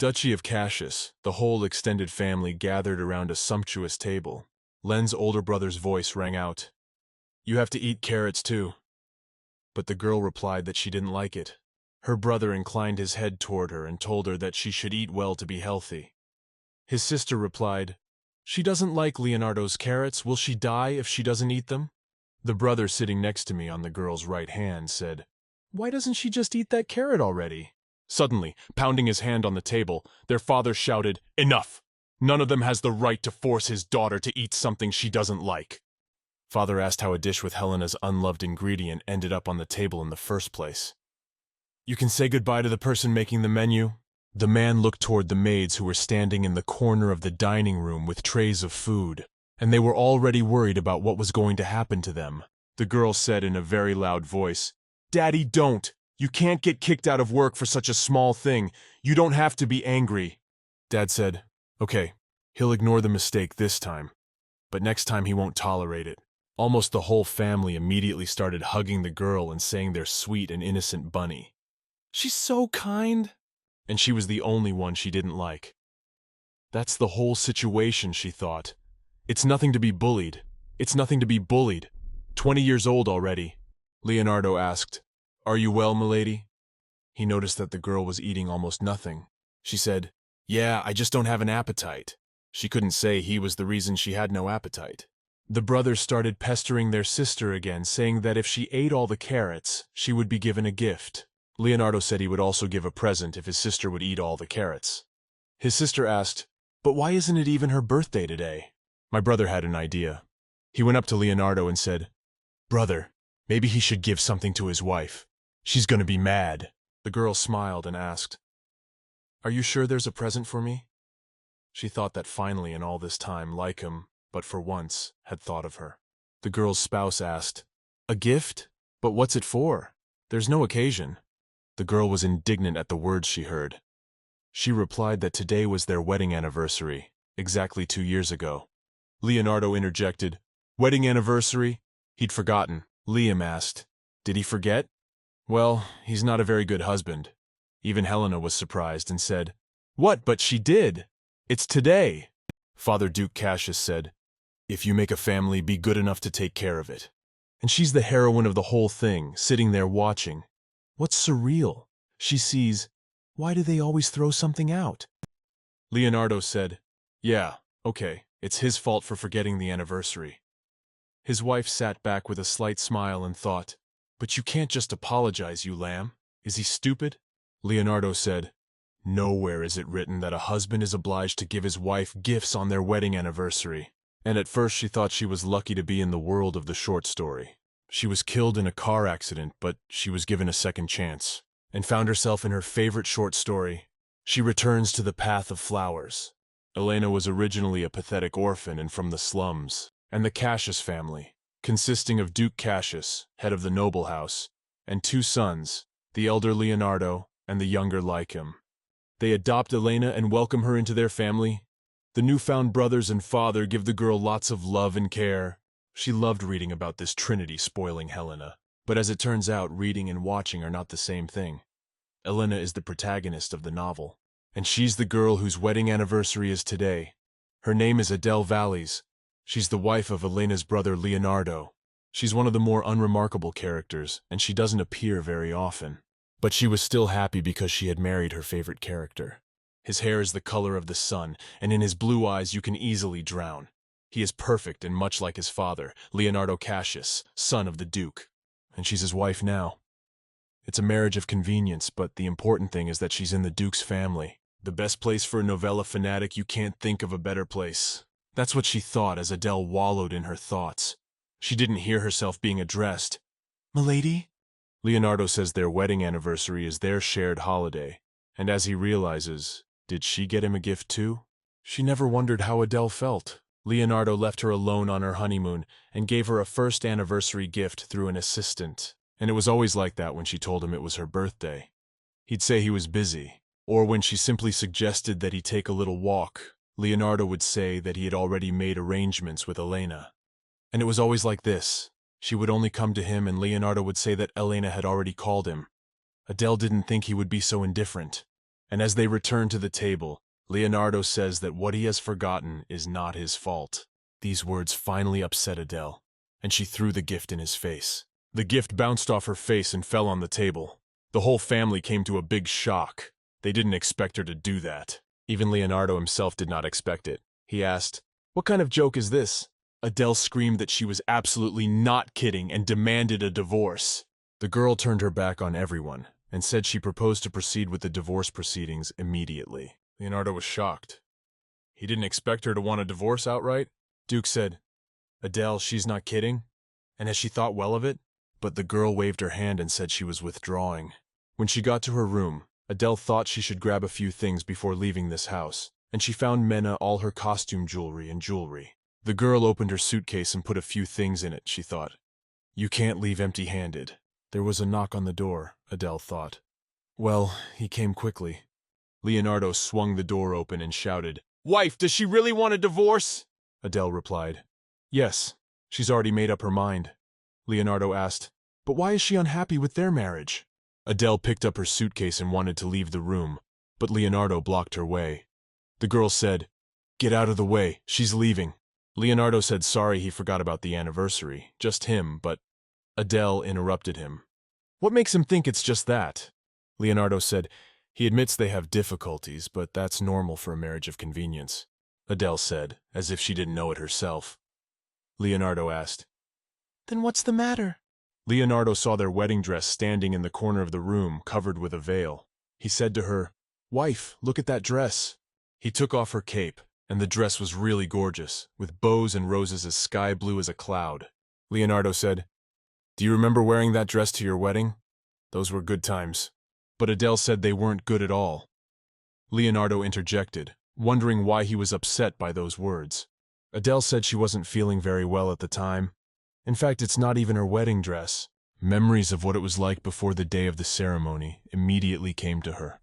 Duchy of Cassius, the whole extended family gathered around a sumptuous table. Len's older brother's voice rang out. You have to eat carrots too. But the girl replied that she didn't like it. Her brother inclined his head toward her and told her that she should eat well to be healthy. His sister replied, She doesn't like Leonardo's carrots. Will she die if she doesn't eat them? The brother sitting next to me on the girl's right hand said, Why doesn't she just eat that carrot already? Suddenly, pounding his hand on the table, their father shouted, Enough! None of them has the right to force his daughter to eat something she doesn't like. Father asked how a dish with Helena's unloved ingredient ended up on the table in the first place. You can say goodbye to the person making the menu. The man looked toward the maids who were standing in the corner of the dining room with trays of food, and they were already worried about what was going to happen to them. The girl said in a very loud voice, Daddy, don't! You can't get kicked out of work for such a small thing. You don't have to be angry. Dad said, Okay, he'll ignore the mistake this time, but next time he won't tolerate it. Almost the whole family immediately started hugging the girl and saying they're sweet and innocent bunny. She's so kind. And she was the only one she didn't like. That's the whole situation, she thought. It's nothing to be bullied. It's nothing to be bullied. 20 years old already. Leonardo asked, Are you well, milady? He noticed that the girl was eating almost nothing. She said, Yeah, I just don't have an appetite. She couldn't say he was the reason she had no appetite. The brothers started pestering their sister again, saying that if she ate all the carrots, she would be given a gift. Leonardo said he would also give a present if his sister would eat all the carrots. His sister asked, But why isn't it even her birthday today? My brother had an idea. He went up to Leonardo and said, Brother, maybe he should give something to his wife. She's gonna be mad. The girl smiled and asked, Are you sure there's a present for me? She thought that finally in all this time, Lycum, but for once, had thought of her. The girl's spouse asked, A gift? But what's it for? There's no occasion. The girl was indignant at the words she heard. She replied that today was their wedding anniversary, exactly 2 years ago. Leonardo interjected, Wedding anniversary? He'd forgotten. Liam asked, Did he forget? Well, he's not a very good husband. Even Helena was surprised and said, What, but she did! It's today! Father Duke Cassius said, If you make a family, be good enough to take care of it. And she's the heroine of the whole thing, sitting there watching. What's surreal? She sees, Why do they always throw something out? Leonardo said, Yeah, okay, it's his fault for forgetting the anniversary. His wife sat back with a slight smile and thought, But you can't just apologize, you lamb. Is he stupid? Leonardo said, Nowhere is it written that a husband is obliged to give his wife gifts on their wedding anniversary. And at first she thought she was lucky to be in the world of the short story. She was killed in a car accident, but she was given a second chance, and found herself in her favorite short story. She returns to the path of flowers. Elena was originally a pathetic orphan and from the slums, and the Cassius family, consisting of Duke Cassius, head of the noble house, and 2 sons, the elder Leonardo and the younger Lycum. They adopt Elena and welcome her into their family. The newfound brothers and father give the girl lots of love and care. She loved reading about this trinity spoiling Helena, but as it turns out, reading and watching are not the same thing. Elena is the protagonist of the novel, and she's the girl whose wedding anniversary is today. Her name is Adele Valles. She's the wife of Elena's brother Leonardo. She's one of the more unremarkable characters, and she doesn't appear very often. But she was still happy because she had married her favorite character. His hair is the color of the sun, and in his blue eyes you can easily drown. He is perfect and much like his father, Leonardo Cassius, son of the Duke. And she's his wife now. It's a marriage of convenience, but the important thing is that she's in the Duke's family. The best place for a novella fanatic, you can't think of a better place. That's what she thought as Adele wallowed in her thoughts. She didn't hear herself being addressed. Milady? Leonardo says their wedding anniversary is their shared holiday, and as he realizes, did she get him a gift too? She never wondered how Adele felt. Leonardo left her alone on her honeymoon and gave her a first anniversary gift through an assistant, and it was always like that when she told him it was her birthday. He'd say he was busy, or when she simply suggested that he take a little walk, Leonardo would say that he had already made arrangements with Elena. And it was always like this. She would only come to him and Leonardo would say that Elena had already called him. Adele didn't think he would be so indifferent. And as they return to the table, Leonardo says that what he has forgotten is not his fault. These words finally upset Adele, and she threw the gift in his face. The gift bounced off her face and fell on the table. The whole family came to a big shock. They didn't expect her to do that. Even Leonardo himself did not expect it. He asked, "What kind of joke is this?" Adele screamed that she was absolutely not kidding and demanded a divorce. The girl turned her back on everyone and said she proposed to proceed with the divorce proceedings immediately. Leonardo was shocked. He didn't expect her to want a divorce outright. Duke said, "Adele, she's not kidding? And has she thought well of it?" But the girl waved her hand and said she was withdrawing. When she got to her room, Adele thought she should grab a few things before leaving this house, and she found Mena all her costume jewelry and jewelry. The girl opened her suitcase and put a few things in it, she thought. You can't leave empty-handed. There was a knock on the door, Adele thought. Well, he came quickly. Leonardo swung the door open and shouted, "Wife, does she really want a divorce?" Adele replied, "Yes, she's already made up her mind." Leonardo asked, "But why is she unhappy with their marriage?" Adele picked up her suitcase and wanted to leave the room, but Leonardo blocked her way. The girl said, "Get out of the way, she's leaving." Leonardo said sorry he forgot about the anniversary, just him, but Adele interrupted him. "What makes him think it's just that?" Leonardo said, "He admits they have difficulties, but that's normal for a marriage of convenience." Adele said, as if she didn't know it herself. Leonardo asked, "Then what's the matter?" Leonardo saw their wedding dress standing in the corner of the room, covered with a veil. He said to her, "Wife, look at that dress." He took off her cape, and the dress was really gorgeous, with bows and roses as sky blue as a cloud. Leonardo said, "Do you remember wearing that dress to your wedding? Those were good times." But Adele said they weren't good at all. Leonardo interjected, wondering why he was upset by those words. Adele said she wasn't feeling very well at the time. In fact, it's not even her wedding dress. Memories of what it was like before the day of the ceremony immediately came to her.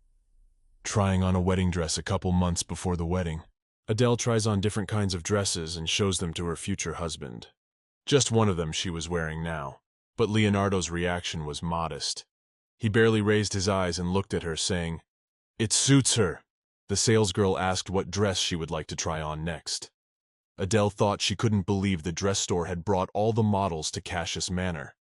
Trying on a wedding dress a couple months before the wedding. Adele tries on different kinds of dresses and shows them to her future husband. Just one of them she was wearing now, but Leonardo's reaction was modest. He barely raised his eyes and looked at her, saying, "It suits her." The salesgirl asked what dress she would like to try on next. Adele thought she couldn't believe the dress store had brought all the models to Cassius Manor.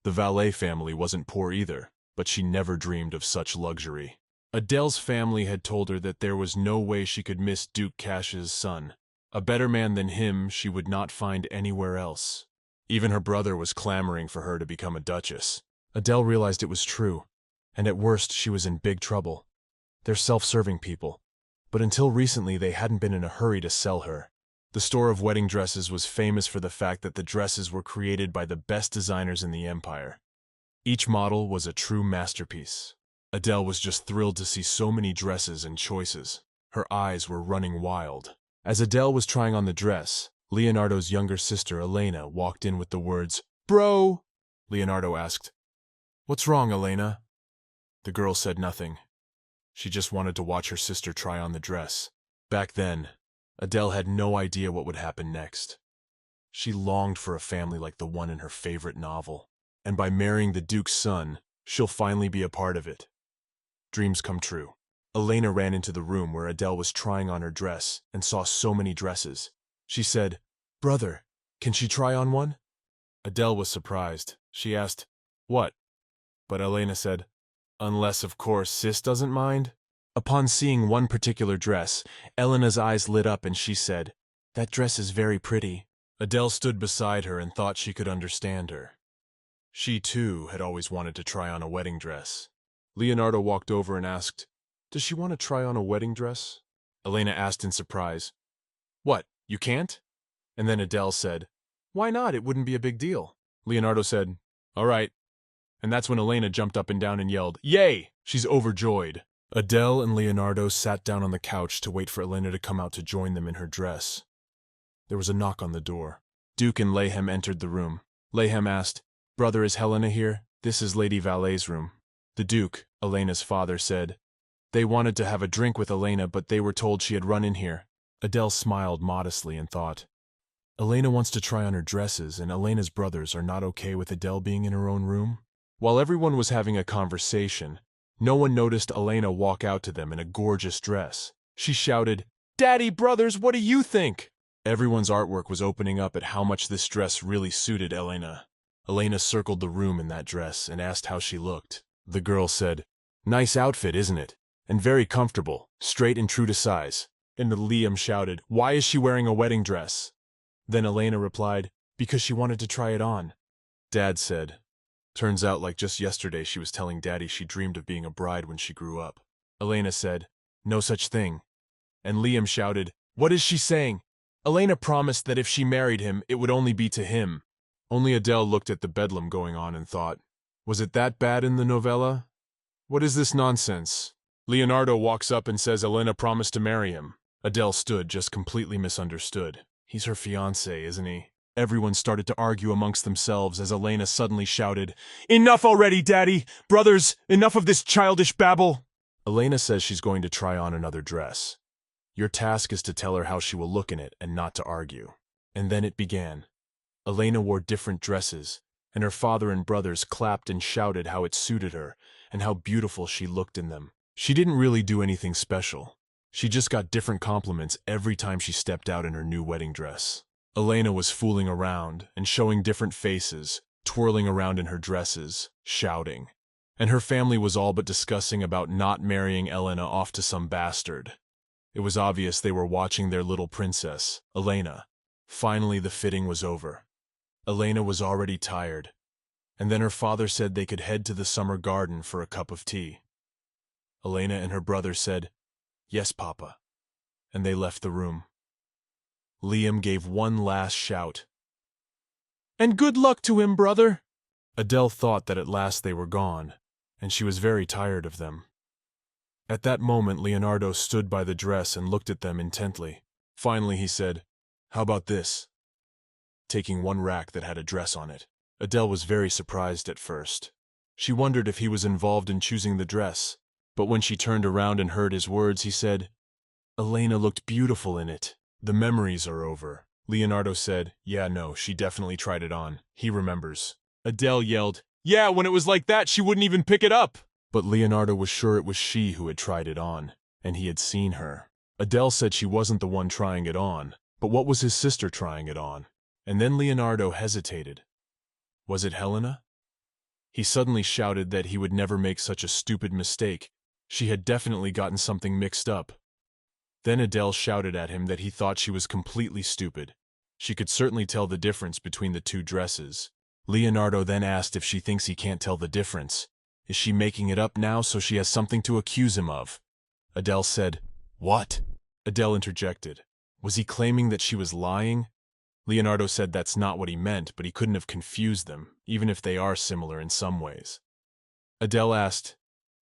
The valet family wasn't poor either, but she never dreamed of such luxury. Adele's family had told her that there was no way she could miss Duke Cassius' son. A better man than him she would not find anywhere else. Even her brother was clamoring for her to become a duchess. Adele realized it was true, and at worst she was in big trouble. They're self-serving people, but until recently they hadn't been in a hurry to sell her. The store of wedding dresses was famous for the fact that the dresses were created by the best designers in the empire. Each model was a true masterpiece. Adele was just thrilled to see so many dresses and choices. Her eyes were running wild. As Adele was trying on the dress, Leonardo's younger sister Elena walked in with the words, "Bro!" Leonardo asked, "What's wrong, Elena?" The girl said nothing. She just wanted to watch her sister try on the dress. Back then, Adele had no idea what would happen next. She longed for a family like the one in her favorite novel, and by marrying the Duke's son, she'll finally be a part of it. Dreams come true. Elena ran into the room where Adele was trying on her dress and saw so many dresses. She said, "Brother, can she try on one?" Adele was surprised. She asked, "What?" But Elena said, "Unless, of course, sis doesn't mind." Upon seeing one particular dress, Elena's eyes lit up and she said, "That dress is very pretty." Adele stood beside her and thought she could understand her. She, too, had always wanted to try on a wedding dress. Leonardo walked over and asked, "Does she want to try on a wedding dress?" Elena asked in surprise, "What, you can't?" And then Adele said, "Why not? It wouldn't be a big deal." Leonardo said, "All right." And that's when Elena jumped up and down and yelled, "Yay!" She's overjoyed. Adele and Leonardo sat down on the couch to wait for Elena to come out to join them in her dress. There was a knock on the door. Duke and Layhem entered the room. Layhem asked, "Brother, is Helena here? This is Lady Valet's room." The Duke, Elena's father, said, "They wanted to have a drink with Elena, but they were told she had run in here." Adele smiled modestly and thought, Elena wants to try on her dresses, and Elena's brothers are not okay with Adele being in her own room? While everyone was having a conversation, No one noticed Elena walk out to them in a gorgeous dress. She shouted, "Daddy, brothers, what do you think?" Everyone's artwork was opening up at how much this dress really suited Elena. Elena circled the room in that dress and asked how she looked. The girl said, "Nice outfit, isn't it? And very comfortable, straight and true to size." And Liam shouted, "Why is she wearing a wedding dress?" Then Elena replied, "Because she wanted to try it on." Dad said, "Turns out like just yesterday she was telling Daddy she dreamed of being a bride when she grew up." Elena said, "No such thing." And Liam shouted, "What is she saying? Elena promised that if she married him, it would only be to him." Only Adele looked at the bedlam going on and thought, was it that bad in the novella? What is this nonsense? Leonardo walks up and says Elena promised to marry him. Adele stood, just completely misunderstood. He's her fiancé, isn't he? Everyone started to argue amongst themselves as Elena suddenly shouted, "Enough already, Daddy! Brothers, enough of this childish babble!" Elena says she's going to try on another dress. Your task is to tell her how she will look in it and not to argue. And then it began. Elena wore different dresses, and her father and brothers clapped and shouted how it suited her and how beautiful she looked in them. She didn't really do anything special. She just got different compliments every time she stepped out in her new wedding dress. Elena was fooling around and showing different faces, twirling around in her dresses, shouting. And her family was all but discussing about not marrying Elena off to some bastard. It was obvious they were watching their little princess, Elena. Finally, the fitting was over. Elena was already tired, and then her father said they could head to the summer garden for a cup of tea. Elena and her brother said, "Yes, Papa," and they left the room. Liam gave one last shout. "And good luck to him, brother!" Adele thought that at last they were gone, and she was very tired of them. At that moment, Leonardo stood by the dress and looked at them intently. Finally, he said, "How about this?" taking one rack that had a dress on it. Adele was very surprised at first. She wondered if he was involved in choosing the dress, but when she turned around and heard his words, he said, "Elena looked beautiful in it." "The memories are over." Leonardo said, "Yeah, no, she definitely tried it on. He remembers." Adele yelled, "Yeah, when it was like that, she wouldn't even pick it up." But Leonardo was sure it was she who had tried it on, and he had seen her. Adele said she wasn't the one trying it on, but what was his sister trying it on? And then Leonardo hesitated. Was it Helena? He suddenly shouted that he would never make such a stupid mistake. She had definitely gotten something mixed up. Then Adele shouted at him that he thought she was completely stupid. She could certainly tell the difference between the two dresses. Leonardo then asked if she thinks he can't tell the difference. Is she making it up now so she has something to accuse him of? Adele said, "What?" Adele interjected. Was he claiming that she was lying? Leonardo said that's not what he meant, but he couldn't have confused them, even if they are similar in some ways. Adele asked,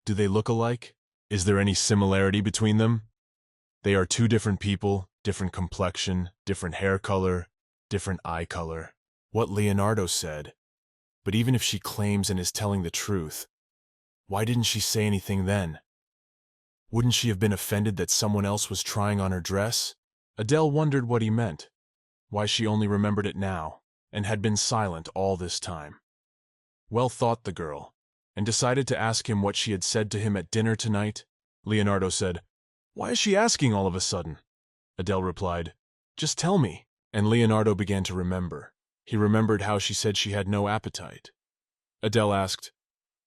"Do they look alike? Is there any similarity between them?" "They are two different people, different complexion, different hair color, different eye color." What Leonardo said. But even if she claims and is telling the truth, why didn't she say anything then? Wouldn't she have been offended that someone else was trying on her dress? Adele wondered what he meant, why she only remembered it now, and had been silent all this time. Well thought the girl, and decided to ask him what she had said to him at dinner tonight. Leonardo said, "Why is she asking all of a sudden?" Adele replied, "Just tell me." And Leonardo began to remember. He remembered how she said she had no appetite. Adele asked,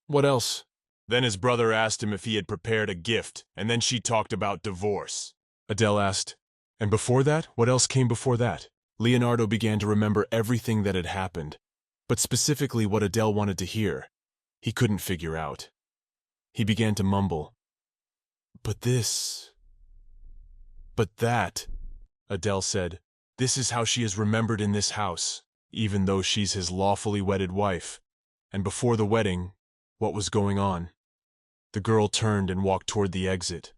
"What else?" Then his brother asked him if he had prepared a gift, and then she talked about divorce. Adele asked, "And before that, what else came before that?" Leonardo began to remember everything that had happened, but specifically what Adele wanted to hear. He couldn't figure out. He began to mumble, "But this, but that." Adele said, "This is how she is remembered in this house, even though she's his lawfully wedded wife." And before the wedding, what was going on? The girl turned and walked toward the exit.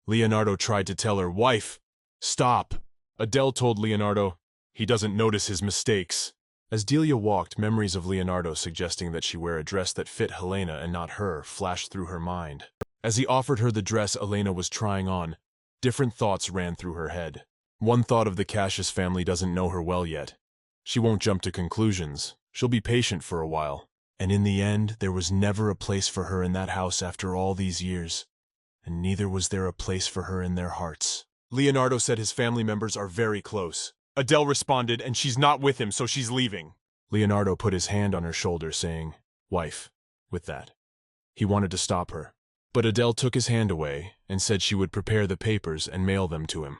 Leonardo tried to tell her, "Wife, stop." Adele told Leonardo, "He doesn't notice his mistakes." As Delia walked, memories of Leonardo suggesting that she wear a dress that fit Helena and not her flashed through her mind. As he offered her the dress Elena was trying on, different thoughts ran through her head. One thought of the Cassius family doesn't know her well yet. She won't jump to conclusions. She'll be patient for a while. And in the end, there was never a place for her in that house after all these years, and neither was there a place for her in their hearts. Leonardo said his family members are very close. Adele responded, and she's not with him, so she's leaving. Leonardo put his hand on her shoulder, saying, "Wife," with that. He wanted to stop her, but Adele took his hand away and said she would prepare the papers and mail them to him.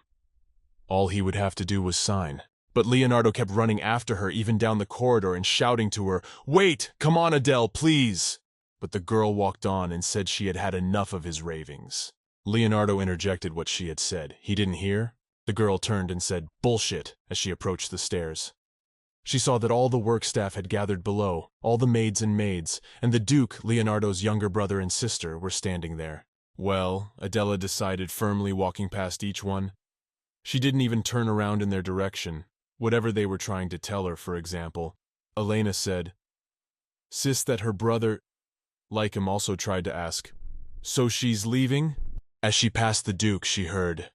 All he would have to do was sign. But Leonardo kept running after her, even down the corridor, and shouting to her, "Wait! Come on, Adele, please!" But the girl walked on and said she had had enough of his ravings. Leonardo interjected what she had said. He didn't hear. The girl turned and said, "Bullshit," as she approached the stairs. She saw that all the work staff had gathered below, all the maids, and the Duke, Leonardo's younger brother and sister, were standing there. Well, Adela decided, firmly walking past each one. She didn't even turn around in their direction. Whatever they were trying to tell her, for example. Elena said, "Sis, that her brother..." Lycum also tried to ask, "So she's leaving?" As she passed the Duke, she heard,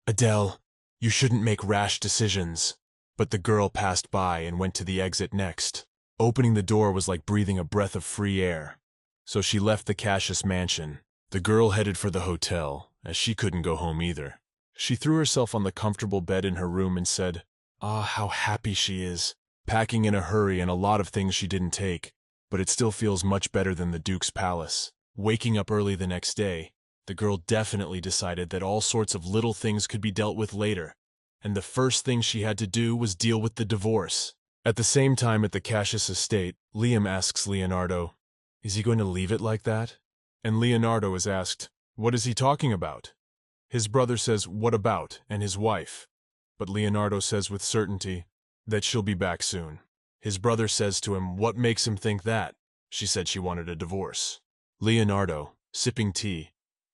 "Adele, you shouldn't make rash decisions." But the girl passed by and went to the exit next. Opening the door was like breathing a breath of free air. So she left the Cassius mansion. The girl headed for the hotel, as she couldn't go home either. She threw herself on the comfortable bed in her room and said, "Ah, how happy she is," packing in a hurry and a lot of things she didn't take, but it still feels much better than the Duke's palace. Waking up early the next day, the girl definitely decided that all sorts of little things could be dealt with later, and the first thing she had to do was deal with the divorce. At the same time at the Cassius estate, Liam asks Leonardo, "Is he going to leave it like that?" And Leonardo is asked, "What is he talking about?" His brother says, "What about?" and his wife. But Leonardo says with certainty that she'll be back soon. His brother says to him, "What makes him think that?" She said she wanted a divorce. Leonardo, sipping tea,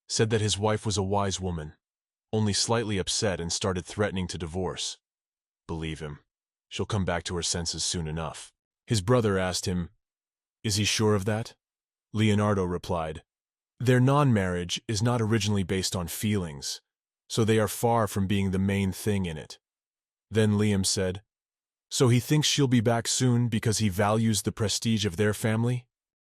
said that his wife was a wise woman, only slightly upset, and started threatening to divorce. Believe him, she'll come back to her senses soon enough. His brother asked him, "Is he sure of that?" Leonardo replied, "Their non-marriage is not originally based on feelings, so they are far from being the main thing in it." Then Liam said, "So he thinks she'll be back soon because he values the prestige of their family?"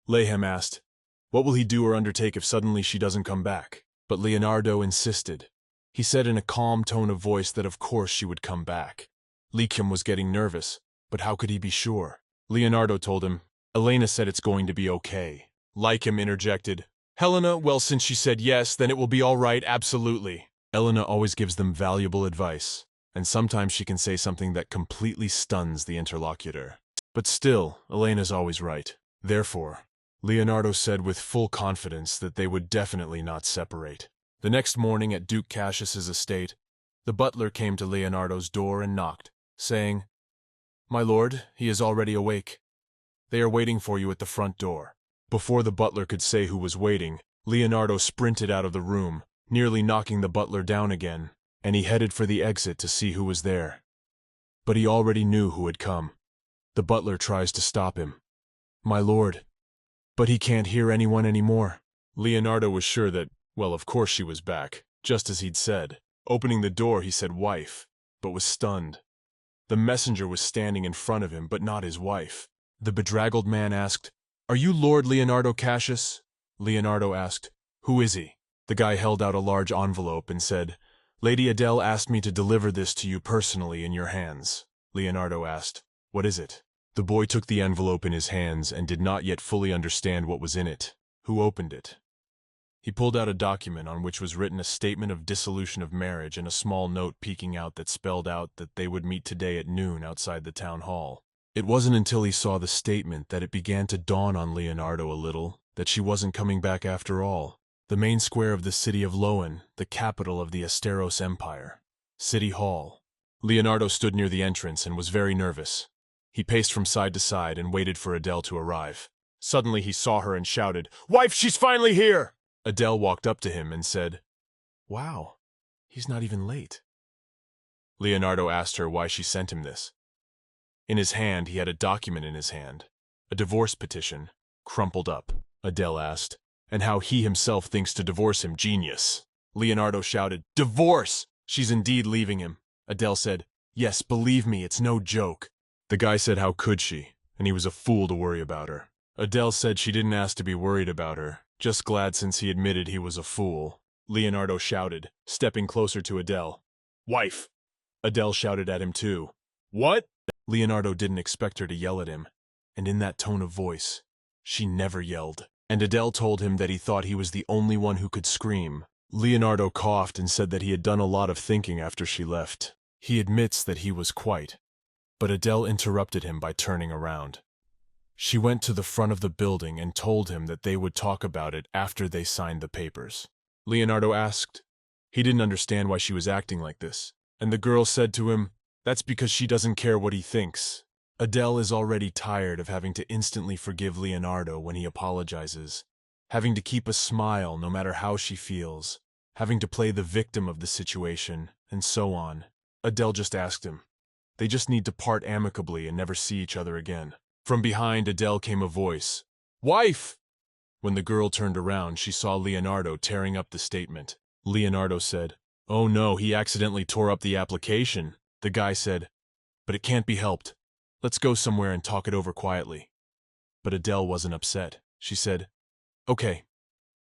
Lehem asked, "What will he do or undertake if suddenly she doesn't come back?" But Leonardo insisted. He said in a calm tone of voice that of course she would come back. Lycum was getting nervous, but how could he be sure? Leonardo told him, "Elena said it's going to be okay." Lycum interjected, "Helena, well, since she said yes, then it will be all right, absolutely." Elena always gives them valuable advice, and sometimes she can say something that completely stuns the interlocutor. But still, Elena's always right. Therefore, Leonardo said with full confidence that they would definitely not separate. The next morning at Duke Cassius's estate, the butler came to Leonardo's door and knocked, saying, "My lord, he is already awake. They are waiting for you at the front door." Before the butler could say who was waiting, Leonardo sprinted out of the room, nearly knocking the butler down again, and he headed for the exit to see who was there. But he already knew who had come. The butler tries to stop him. "My lord, but he can't hear anyone anymore." Leonardo was sure that, well, of course she was back, just as he'd said. Opening the door, he said "wife," but was stunned. The messenger was standing in front of him, but not his wife. The bedraggled man asked, "Are you Lord Leonardo Cassius?" Leonardo asked, "Who is he?" The guy held out a large envelope and said, "Lady Adele asked me to deliver this to you personally in your hands." Leonardo asked, "What is it?" The boy took the envelope in his hands and did not yet fully understand what was in it. Who opened it? He pulled out a document on which was written a statement of dissolution of marriage and a small note peeking out that spelled out that they would meet today at noon outside the town hall. It wasn't until he saw the statement that it began to dawn on Leonardo a little that she wasn't coming back after all. The main square of the city of Loen, the capital of the Esteros Empire. City Hall. Leonardo stood near the entrance and was very nervous. He paced from side to side and waited for Adele to arrive. Suddenly he saw her and shouted, "Wife, she's finally here!" Adele walked up to him and said, "Wow, he's not even late." Leonardo asked her why she sent him this. In his hand, he had a document in his hand, a divorce petition, crumpled up. Adele asked, "And how he himself thinks to divorce him, genius." Leonardo shouted, "Divorce! She's indeed leaving him." Adele said, "Yes, believe me, it's no joke." The guy said how could she, and he was a fool to worry about her. Adele said she didn't ask to be worried about her, just glad since he admitted he was a fool. Leonardo shouted, stepping closer to Adele. Wife! Adele shouted at him too. What? Leonardo didn't expect her to yell at him, and in that tone of voice, she never yelled. And Adele told him that he thought he was the only one who could scream. Leonardo coughed and said that he had done a lot of thinking after she left. He admits that he was quite. But Adele interrupted him by turning around. She went to the front of the building and told him that they would talk about it after they signed the papers. Leonardo asked. He didn't understand why she was acting like this. And the girl said to him, that's because she doesn't care what he thinks. Adele is already tired of having to instantly forgive Leonardo when he apologizes, having to keep a smile no matter how she feels, having to play the victim of the situation, and so on. Adele just asked him. They just need to part amicably and never see each other again. From behind Adele came a voice. Wife! When the girl turned around, she saw Leonardo tearing up the statement. Leonardo said, Oh no, he accidentally tore up the application. The guy said, But it can't be helped. Let's go somewhere and talk it over quietly. But Adele wasn't upset. She said, Okay.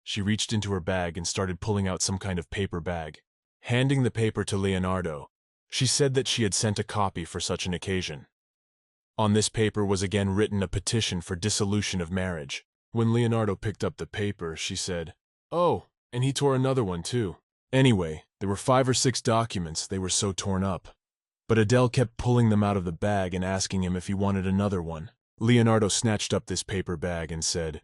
She reached into her bag and started pulling out some kind of paper bag. Handing the paper to Leonardo, she said that she had sent a copy for such an occasion. On this paper was again written a petition for dissolution of marriage. When Leonardo picked up the paper, she said, Oh, and he tore another one too. Anyway, there were 5 or 6 documents, they were so torn up. But Adele kept pulling them out of the bag and asking him if he wanted another one. Leonardo snatched up this paper bag and said,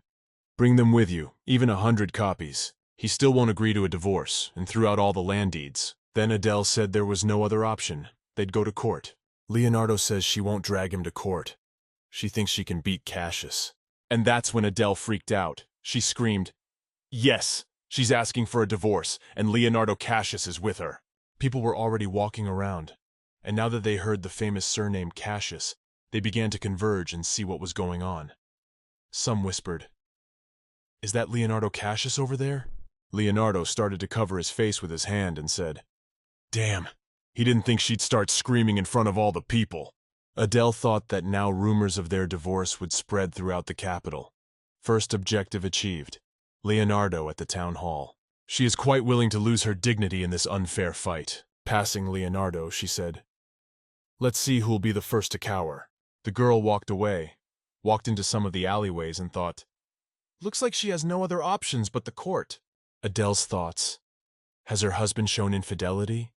Bring them with you, even 100 copies. He still won't agree to a divorce, and threw out all the land deeds. Then Adele said there was no other option. They'd go to court. Leonardo says she won't drag him to court. She thinks she can beat Cassius. And that's when Adele freaked out. She screamed, Yes, she's asking for a divorce, and Leonardo Cassius is with her. People were already walking around, and now that they heard the famous surname Cassius, they began to converge and see what was going on. Some whispered, Is that Leonardo Cassius over there? Leonardo started to cover his face with his hand and said, Damn, he didn't think she'd start screaming in front of all the people. Adele thought that now rumors of their divorce would spread throughout the capital. First objective achieved. Leonardo at the town hall. She is quite willing to lose her dignity in this unfair fight. Passing Leonardo, she said, Let's see who'll be the first to cower. The girl walked away, walked into some of the alleyways and thought, Looks like she has no other options but the court. Adele's thoughts. Has her husband shown infidelity?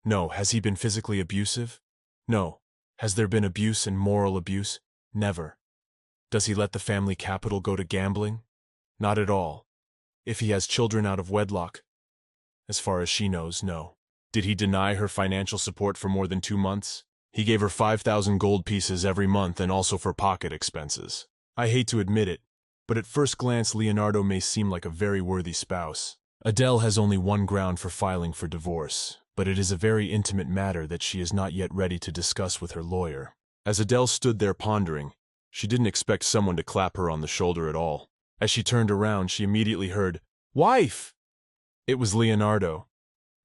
No. Has he been physically abusive? No. Has there been abuse and moral abuse? Never. Does he let the family capital go to gambling? Not at all. If he has children out of wedlock? As far as she knows, no. Did he deny her financial support for more than 2 months? He gave her 5,000 gold pieces every month and also for pocket expenses. I hate to admit it, but at first glance Leonardo may seem like a very worthy spouse. Adele has only one ground for filing for divorce, but it is a very intimate matter that she is not yet ready to discuss with her lawyer. As Adele stood there pondering, she didn't expect someone to clap her on the shoulder at all. As she turned around, she immediately heard, Wife! It was Leonardo.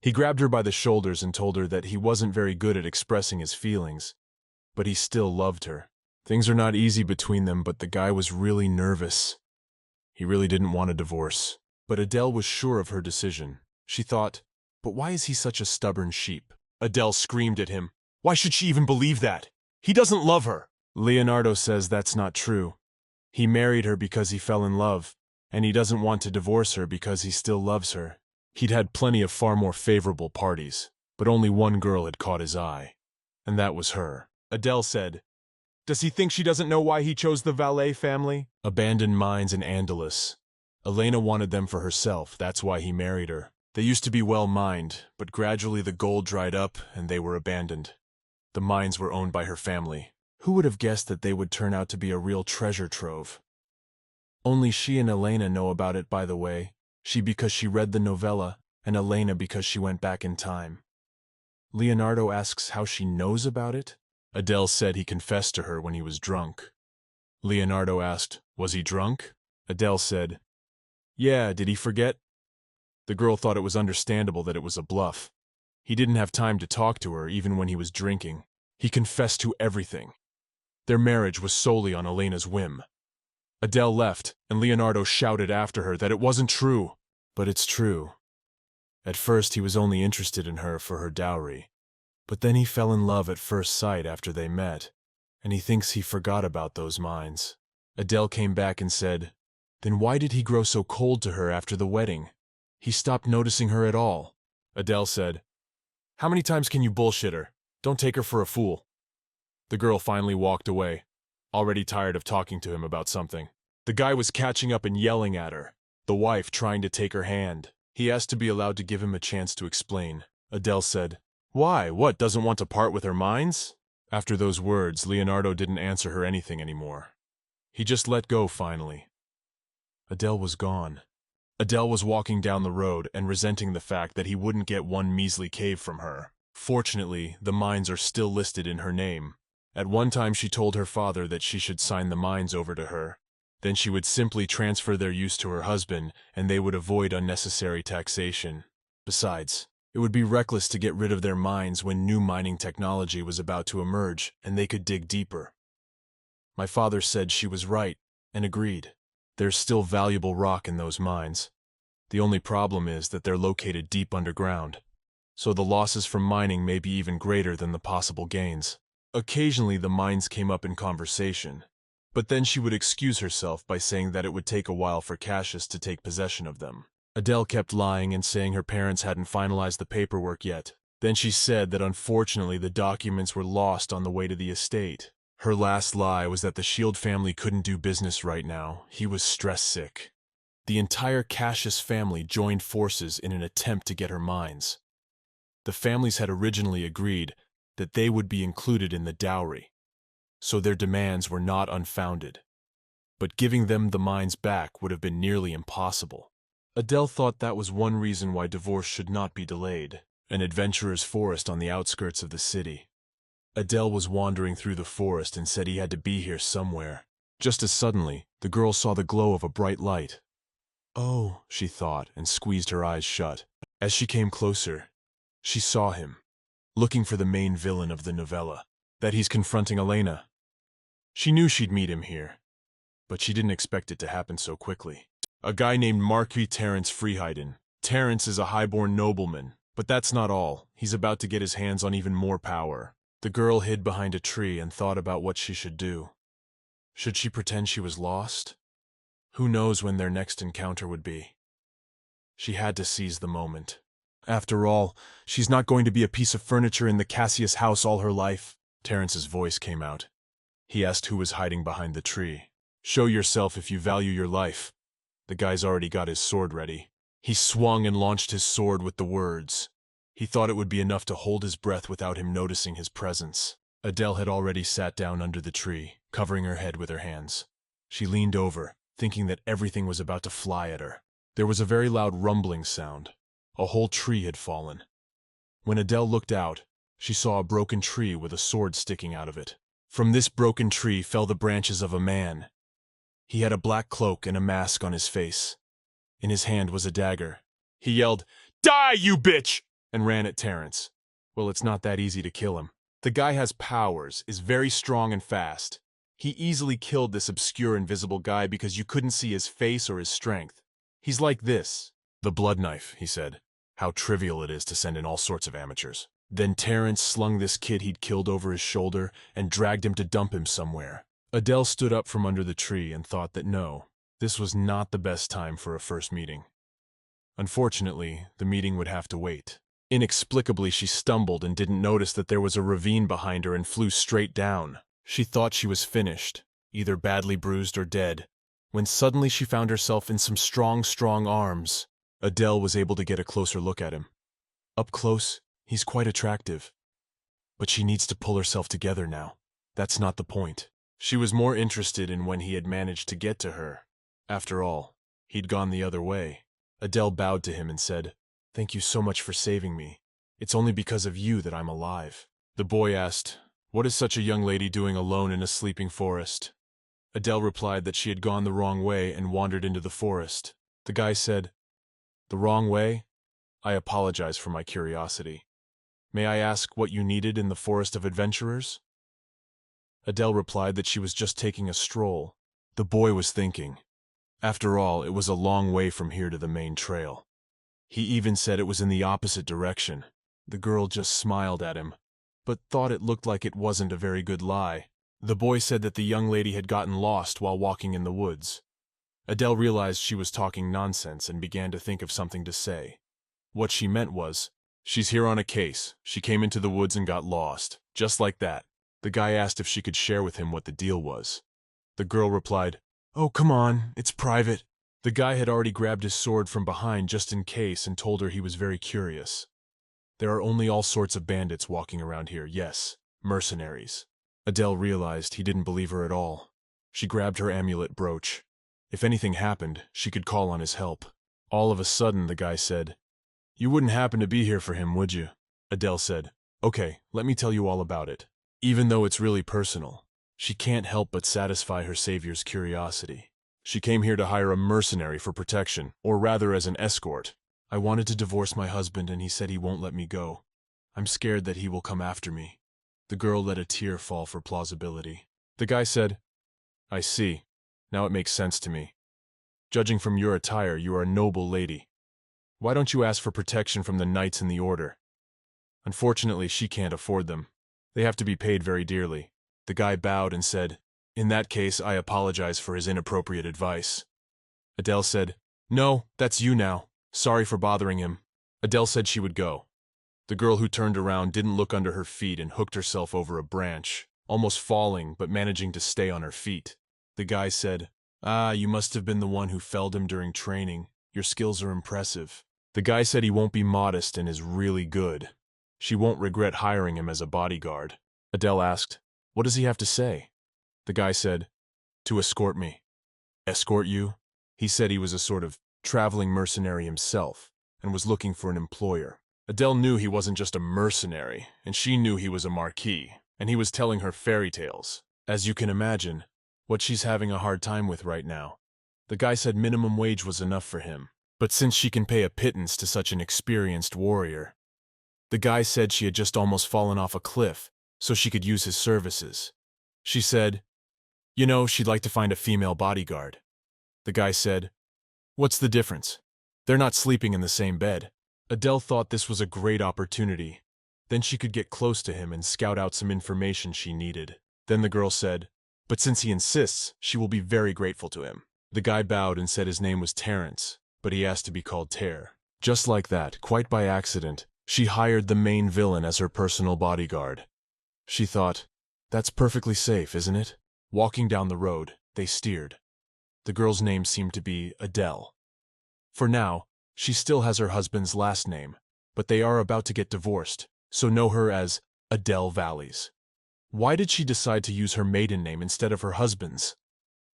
He grabbed her by the shoulders and told her that he wasn't very good at expressing his feelings, but he still loved her. Things are not easy between them, but the guy was really nervous. He really didn't want a divorce. But Adele was sure of her decision. She thought, But why is he such a stubborn sheep? Adele screamed at him. Why should she even believe that? He doesn't love her. Leonardo says that's not true. He married her because he fell in love, and he doesn't want to divorce her because he still loves her. He'd had plenty of far more favorable parties, but only one girl had caught his eye, and that was her. Adele said, Does he think she doesn't know why he chose the Valet family? Abandoned mines in Andalus. Elena wanted them for herself, that's why he married her. They used to be well mined, but gradually the gold dried up and they were abandoned. The mines were owned by her family. Who would have guessed that they would turn out to be a real treasure trove? Only she and Elena know about it, by the way. She because she read the novella, and Elena because she went back in time. Leonardo asks how she knows about it. Adele said he confessed to her when he was drunk. Leonardo asked, Was he drunk? Adele said, Yeah, did he forget? The girl thought it was understandable that it was a bluff. He didn't have time to talk to her even when he was drinking. He confessed to everything. Their marriage was solely on Elena's whim. Adele left, and Leonardo shouted after her that it wasn't true. But it's true. At first he was only interested in her for her dowry, but then he fell in love at first sight after they met, and he thinks he forgot about those mines. Adele came back and said, "Then why did he grow so cold to her after the wedding? He stopped noticing her at all." Adele said, "How many times can you bullshit her? Don't take her for a fool." The girl finally walked away, already tired of talking to him about something. The guy was catching up and yelling at her, the wife trying to take her hand. He asked to be allowed to give him a chance to explain. Adele said, "Why? What, doesn't want to part with her mines?" After those words, Leonardo didn't answer her anything anymore. He just let go finally. Adele was gone. Adele was walking down the road and resenting the fact that he wouldn't get one measly cave from her. Fortunately, the mines are still listed in her name. At one time she told her father that she should sign the mines over to her. Then she would simply transfer their use to her husband, and they would avoid unnecessary taxation. Besides, it would be reckless to get rid of their mines when new mining technology was about to emerge, and they could dig deeper. My father said she was right, and agreed. There's still valuable rock in those mines. The only problem is that they're located deep underground, so the losses from mining may be even greater than the possible gains. Occasionally the mines came up in conversation, but then she would excuse herself by saying that it would take a while for Cassius to take possession of them. Adele kept lying and saying her parents hadn't finalized the paperwork yet. Then she said that unfortunately the documents were lost on the way to the estate. Her last lie was that the Shield family couldn't do business right now. He was stress sick. The entire Cassius family joined forces in an attempt to get her mines. The families had originally agreed that they would be included in the dowry, so their demands were not unfounded. But giving them the mines back would have been nearly impossible. Adele thought that was one reason why divorce should not be delayed. An adventurer's forest on the outskirts of the city. Adele was wandering through the forest and said he had to be here somewhere. Just as suddenly, the girl saw the glow of a bright light. "Oh," she thought, and squeezed her eyes shut. As she came closer, she saw him, looking for the main villain of the novella, that he's confronting Elena. She knew she'd meet him here, but she didn't expect it to happen so quickly. A guy named Marquis Terence Freeheiden. Terence is a highborn nobleman, but that's not all. He's about to get his hands on even more power. The girl hid behind a tree and thought about what she should do. Should she pretend she was lost? Who knows when their next encounter would be? She had to seize the moment. After all, she's not going to be a piece of furniture in the Cassius house all her life. Terence's voice came out. He asked who was hiding behind the tree. "Show yourself if you value your life." The guy's already got his sword ready. He swung and launched his sword with the words. He thought it would be enough to hold his breath without him noticing his presence. Adele had already sat down under the tree, covering her head with her hands. She leaned over, thinking that everything was about to fly at her. There was a very loud rumbling sound. A whole tree had fallen. When Adele looked out, she saw a broken tree with a sword sticking out of it. From this broken tree fell the branches of a man. He had a black cloak and a mask on his face. In his hand was a dagger. He yelled, "Die, you bitch!" and ran at Terence. Well, it's not that easy to kill him. The guy has powers, is very strong and fast. He easily killed this obscure invisible guy because you couldn't see his face or his strength. He's like this. "The blood knife," he said. How trivial it is to send in all sorts of amateurs. Then Terence slung this kid he'd killed over his shoulder and dragged him to dump him somewhere. Adele stood up from under the tree and thought that no, this was not the best time for a first meeting. Unfortunately, the meeting would have to wait. Inexplicably, she stumbled and didn't notice that there was a ravine behind her and flew straight down. She thought she was finished, either badly bruised or dead, when suddenly she found herself in some strong, strong arms. Adele was able to get a closer look at him. Up close, he's quite attractive. But she needs to pull herself together now. That's not the point. She was more interested in when he had managed to get to her. After all, he'd gone the other way. Adele bowed to him and said, "Thank you so much for saving me. It's only because of you that I'm alive." The boy asked, "What is such a young lady doing alone in a sleeping forest?" Adele replied that she had gone the wrong way and wandered into the forest. The guy said, "The wrong way? I apologize for my curiosity. May I ask what you needed in the Forest of Adventurers?" Adele replied that she was just taking a stroll. The boy was thinking. After all, it was a long way from here to the main trail. He even said it was in the opposite direction. The girl just smiled at him, but thought it looked like it wasn't a very good lie. The boy said that the young lady had gotten lost while walking in the woods. Adele realized she was talking nonsense and began to think of something to say. What she meant was, "She's here on a case. She came into the woods and got lost." Just like that. The guy asked if she could share with him what the deal was. The girl replied, "Oh, come on, it's private." The guy had already grabbed his sword from behind just in case and told her he was very curious. "There are only all sorts of bandits walking around here, yes, mercenaries." Adele realized he didn't believe her at all. She grabbed her amulet brooch. If anything happened, she could call on his help. All of a sudden, the guy said, "You wouldn't happen to be here for him, would you?" Adele said, "Okay, let me tell you all about it." Even though it's really personal, she can't help but satisfy her savior's curiosity. "She came here to hire a mercenary for protection, or rather as an escort. I wanted to divorce my husband and he said he won't let me go. I'm scared that he will come after me." The girl let a tear fall for plausibility. The guy said, "I see. Now it makes sense to me. Judging from your attire, you are a noble lady. Why don't you ask for protection from the knights in the order?" Unfortunately, she can't afford them. They have to be paid very dearly. The guy bowed and said, "In that case, I apologize for his inappropriate advice." Adele said, "No, that's you now. Sorry for bothering him." Adele said she would go. The girl who turned around didn't look under her feet and hooked herself over a branch, almost falling but managing to stay on her feet. The guy said, "Ah, you must have been the one who felled him during training. Your skills are impressive." The guy said he won't be modest and is really good. She won't regret hiring him as a bodyguard. Adele asked, "What does he have to say?" The guy said, "To escort me." "Escort you?" He said he was a sort of traveling mercenary himself and was looking for an employer. Adele knew he wasn't just a mercenary, and she knew he was a marquis, and he was telling her fairy tales. As you can imagine, what she's having a hard time with right now. The guy said minimum wage was enough for him, but since she can pay a pittance to such an experienced warrior. The guy said she had just almost fallen off a cliff, so she could use his services. She said, she'd like to find a female bodyguard. The guy said, "What's the difference? They're not sleeping in the same bed." Adele thought this was a great opportunity. Then she could get close to him and scout out some information she needed. Then the girl said, "But since he insists, she will be very grateful to him." The guy bowed and said his name was Terrence, but he asked to be called Ter. Just like that, quite by accident, she hired the main villain as her personal bodyguard. She thought, that's perfectly safe, isn't it? Walking down the road, they steered. The girl's name seemed to be Adele. For now, she still has her husband's last name, but they are about to get divorced, so know her as Adele Valleys. Why did she decide to use her maiden name instead of her husband's?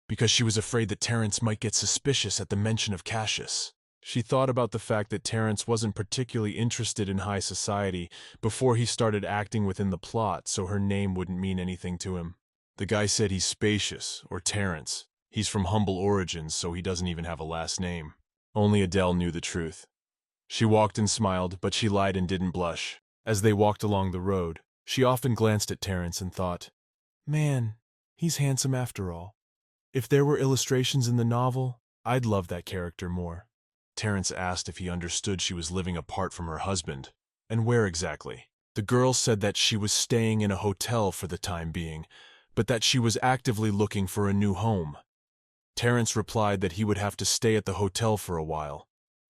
Because she was afraid that Terrence might get suspicious at the mention of Cassius. She thought about the fact that Terrence wasn't particularly interested in high society before he started acting within the plot, so her name wouldn't mean anything to him. The guy said he's Spacious, or Terrence. He's from humble origins, so he doesn't even have a last name. Only Adele knew the truth. She walked and smiled, but she lied and didn't blush. As they walked along the road, she often glanced at Terrence and thought, "Man, he's handsome after all. If there were illustrations in the novel, I'd love that character more." Terrence asked if he understood she was living apart from her husband, and where exactly. The girl said that she was staying in a hotel for the time being, but that she was actively looking for a new home. Terrence replied that he would have to stay at the hotel for a while.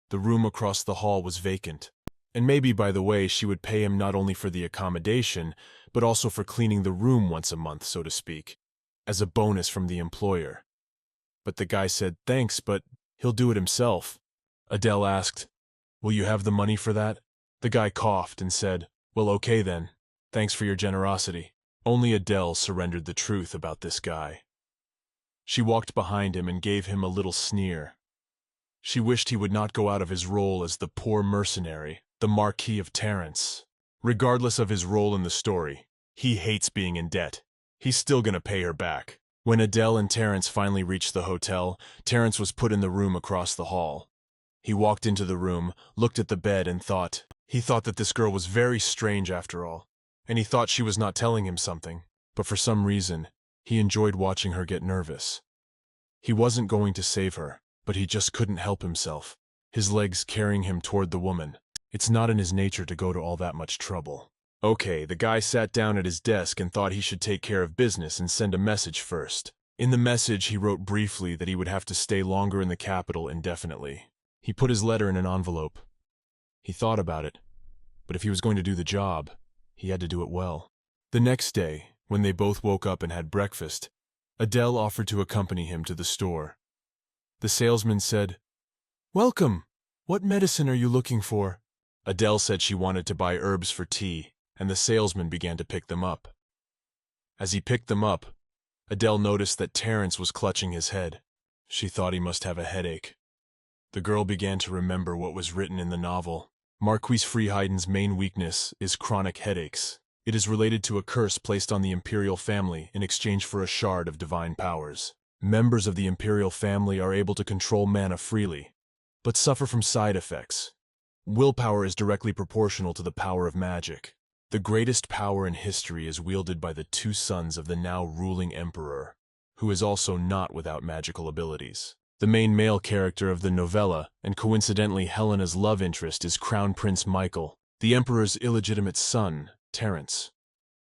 The room across the hall was vacant. And maybe, by the way, she would pay him not only for the accommodation, but also for cleaning the room once a month, so to speak, as a bonus from the employer. But the guy said, "Thanks, but he'll do it himself." Adele asked, "Will you have the money for that?" The guy coughed and said, "Well, okay then. Thanks for your generosity." Only Adele surrendered the truth about this guy. She walked behind him and gave him a little sneer. She wished he would not go out of his role as the poor mercenary, the Marquis of Terrence. Regardless of his role in the story, he hates being in debt. He's still gonna pay her back. When Adele and Terrence finally reached the hotel, Terrence was put in the room across the hall. He walked into the room, looked at the bed and thought that this girl was very strange after all, and he thought she was not telling him something, but for some reason, he enjoyed watching her get nervous. He wasn't going to save her, but he just couldn't help himself, his legs carrying him toward the woman. It's not in his nature to go to all that much trouble. Okay, the guy sat down at his desk and thought he should take care of business and send a message first. In the message, he wrote briefly that he would have to stay longer in the capital indefinitely. He put his letter in an envelope. He thought about it, but if he was going to do the job, he had to do it well. The next day, when they both woke up and had breakfast, Adele offered to accompany him to the store. The salesman said, "Welcome. What medicine are you looking for?" Adele said she wanted to buy herbs for tea, and the salesman began to pick them up. As he picked them up, Adele noticed that Terence was clutching his head. She thought he must have a headache. The girl began to remember what was written in the novel. Marquis Freeheiden's main weakness is chronic headaches. It is related to a curse placed on the imperial family in exchange for a shard of divine powers. Members of the imperial family are able to control mana freely, but suffer from side effects. Willpower is directly proportional to the power of magic. The greatest power in history is wielded by the two sons of the now ruling emperor, who is also not without magical abilities. The main male character of the novella, and coincidentally Helena's love interest, is Crown Prince Michael, the emperor's illegitimate son, Terence.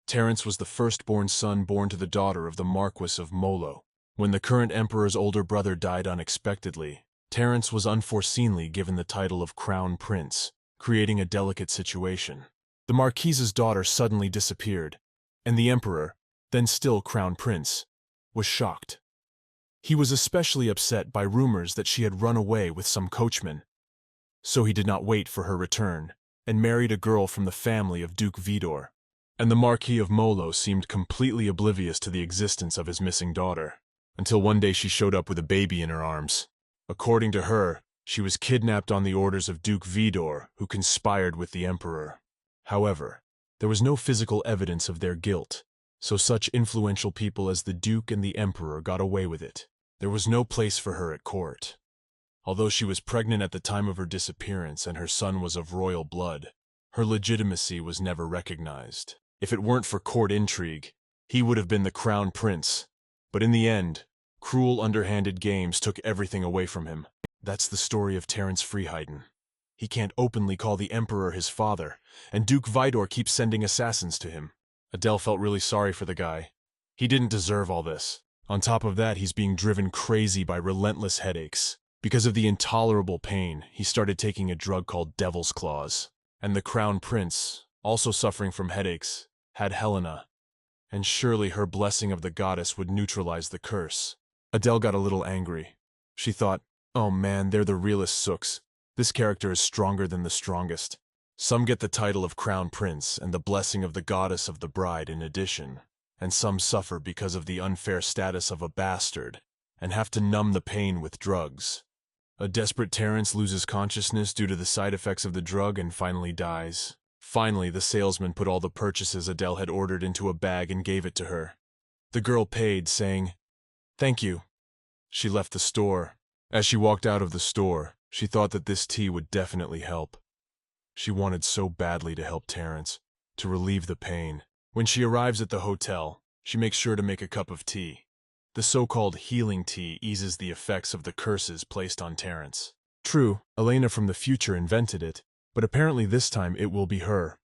Terence was the firstborn son born to the daughter of the Marquis of Molo. When the current emperor's older brother died unexpectedly, Terence was unforeseenly given the title of Crown Prince, creating a delicate situation. The Marquise's daughter suddenly disappeared, and the emperor, then still Crown Prince, was shocked. He was especially upset by rumors that she had run away with some coachman. So he did not wait for her return, and married a girl from the family of Duke Vidor. And the Marquis of Molo seemed completely oblivious to the existence of his missing daughter, until one day she showed up with a baby in her arms. According to her, she was kidnapped on the orders of Duke Vidor, who conspired with the emperor. However, there was no physical evidence of their guilt, so such influential people as the Duke and the Emperor got away with it. There was no place for her at court. Although she was pregnant at the time of her disappearance and her son was of royal blood, her legitimacy was never recognized. If it weren't for court intrigue, he would have been the crown prince. But in the end, cruel underhanded games took everything away from him. That's the story of Terence Freeheiden. He can't openly call the Emperor his father, and Duke Vidor keeps sending assassins to him. Adele felt really sorry for the guy. He didn't deserve all this. On top of that, he's being driven crazy by relentless headaches. Because of the intolerable pain, he started taking a drug called Devil's Claws. And the Crown Prince, also suffering from headaches, had Helena. And surely her blessing of the goddess would neutralize the curse. Adele got a little angry. She thought, oh man, they're the realest sooks. This character is stronger than the strongest. Some get the title of Crown Prince and the blessing of the goddess of the bride in addition, and some suffer because of the unfair status of a bastard and have to numb the pain with drugs. A desperate Terence loses consciousness due to the side effects of the drug and finally dies. Finally, the salesman put all the purchases Adele had ordered into a bag and gave it to her. The girl paid, saying, "Thank you." She left the store. As she walked out of the store, she thought that this tea would definitely help. She wanted so badly to help Terence, to relieve the pain. When she arrives at the hotel, she makes sure to make a cup of tea. The so-called healing tea eases the effects of the curses placed on Terence. True, Elena from the future invented it, but apparently this time it will be her.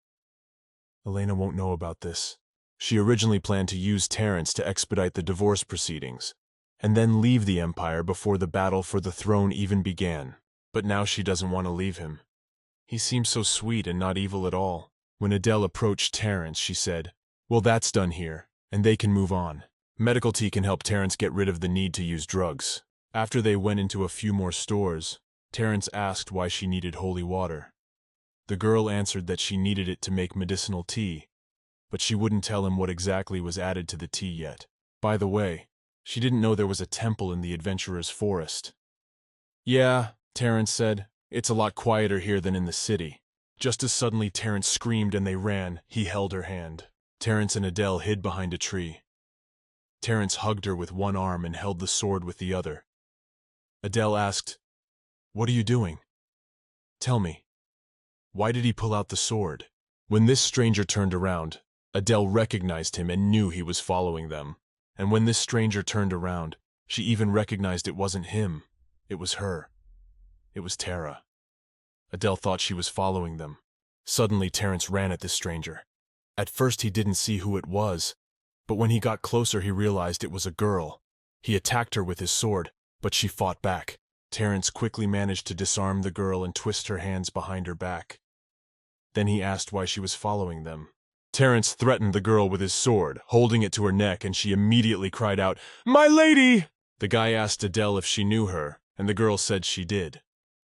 Elena won't know about this. She originally planned to use Terence to expedite the divorce proceedings, and then leave the Empire before the battle for the throne even began. But now she doesn't want to leave him. He seems so sweet and not evil at all. When Adele approached Terence, she said, "Well, that's done here, and they can move on. Medical tea can help Terence get rid of the need to use drugs." After they went into a few more stores, Terence asked why she needed holy water. The girl answered that she needed it to make medicinal tea, but she wouldn't tell him what exactly was added to the tea yet. By the way, she didn't know there was a temple in the adventurer's forest. "Yeah," Terence said, "it's a lot quieter here than in the city." Just as suddenly Terence screamed and they ran, he held her hand. Terence and Adele hid behind a tree. Terence hugged her with one arm and held the sword with the other. Adele asked, "What are you doing? Tell me. Why did he pull out the sword?" When this stranger turned around, Adele recognized him and knew he was following them. And when this stranger turned around, She even recognized it wasn't him. It was her. It was Tara. Adele thought she was following them. Suddenly, Terrence ran at this stranger. At first, he didn't see who it was, but when he got closer, he realized it was a girl. He attacked her with his sword, but she fought back. Terrence quickly managed to disarm the girl and twist her hands behind her back. Then he asked why she was following them. Terrence threatened the girl with his sword, holding it to her neck, and she immediately cried out, "My lady!" The guy asked Adele if she knew her, and the girl said she did.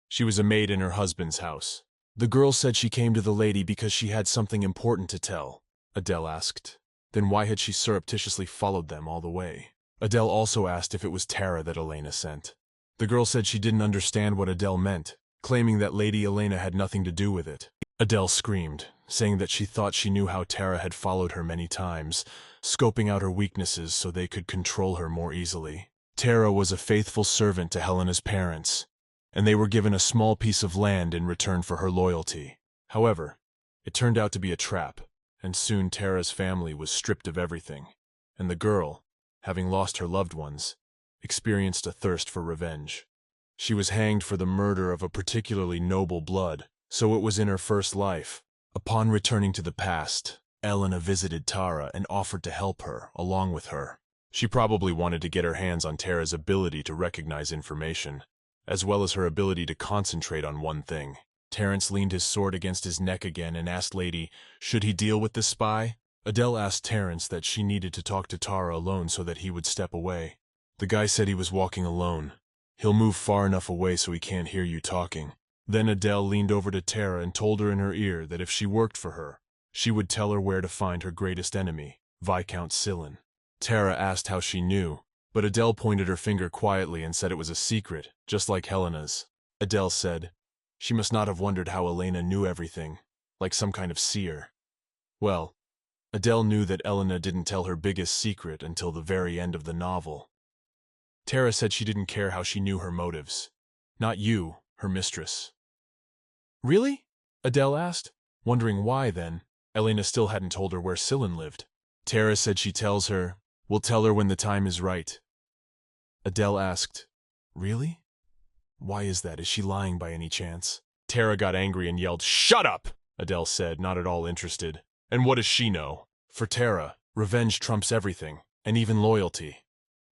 She was a maid in her husband's house. The girl said she came to the lady because she had something important to tell. Adele asked. Then why had she surreptitiously followed them all the way? Adele also asked if it was Tara that Elena sent. The girl said she didn't understand what Adele meant, claiming that Lady Elena had nothing to do with it. Adele screamed, saying that she thought she knew how Tara had followed her many times, scoping out her weaknesses so they could control her more easily. Tara was a faithful servant to Helena's parents, and they were given a small piece of land in return for her loyalty. However, it turned out to be a trap, and soon Tara's family was stripped of everything, and the girl, having lost her loved ones, experienced a thirst for revenge. She was hanged for the murder of a particularly noble blood, so it was in her first life. Upon returning to the past, Elena visited Tara and offered to help her, along with her. She probably wanted to get her hands on Tara's ability to recognize information, as well as her ability to concentrate on one thing. Terrence leaned his sword against his neck again and asked Lady, should he deal with this spy? Adele asked Terrence that she needed to talk to Tara alone so that he would step away. The guy said he was walking alone. He'll move far enough away so he can't hear you talking. Then Adele leaned over to Tara and told her in her ear that if she worked for her, she would tell her where to find her greatest enemy, Viscount Sillin. Tara asked how she knew, but Adele pointed her finger quietly and said it was a secret, just like Helena's. Adele said, she must not have wondered how Elena knew everything, like some kind of seer. Well, Adele knew that Elena didn't tell her biggest secret until the very end of the novel. Tara said she didn't care how she knew her motives. Not you, her mistress. Really? Adele asked, wondering why then. Elena still hadn't told her where Sillin lived. Tara said she tells her, we'll tell her when the time is right. Adele asked, really? Why is that? Is she lying by any chance? Tara got angry and yelled, shut up! Adele said, not at all interested. And what does she know? For Tara, revenge trumps everything, and even loyalty.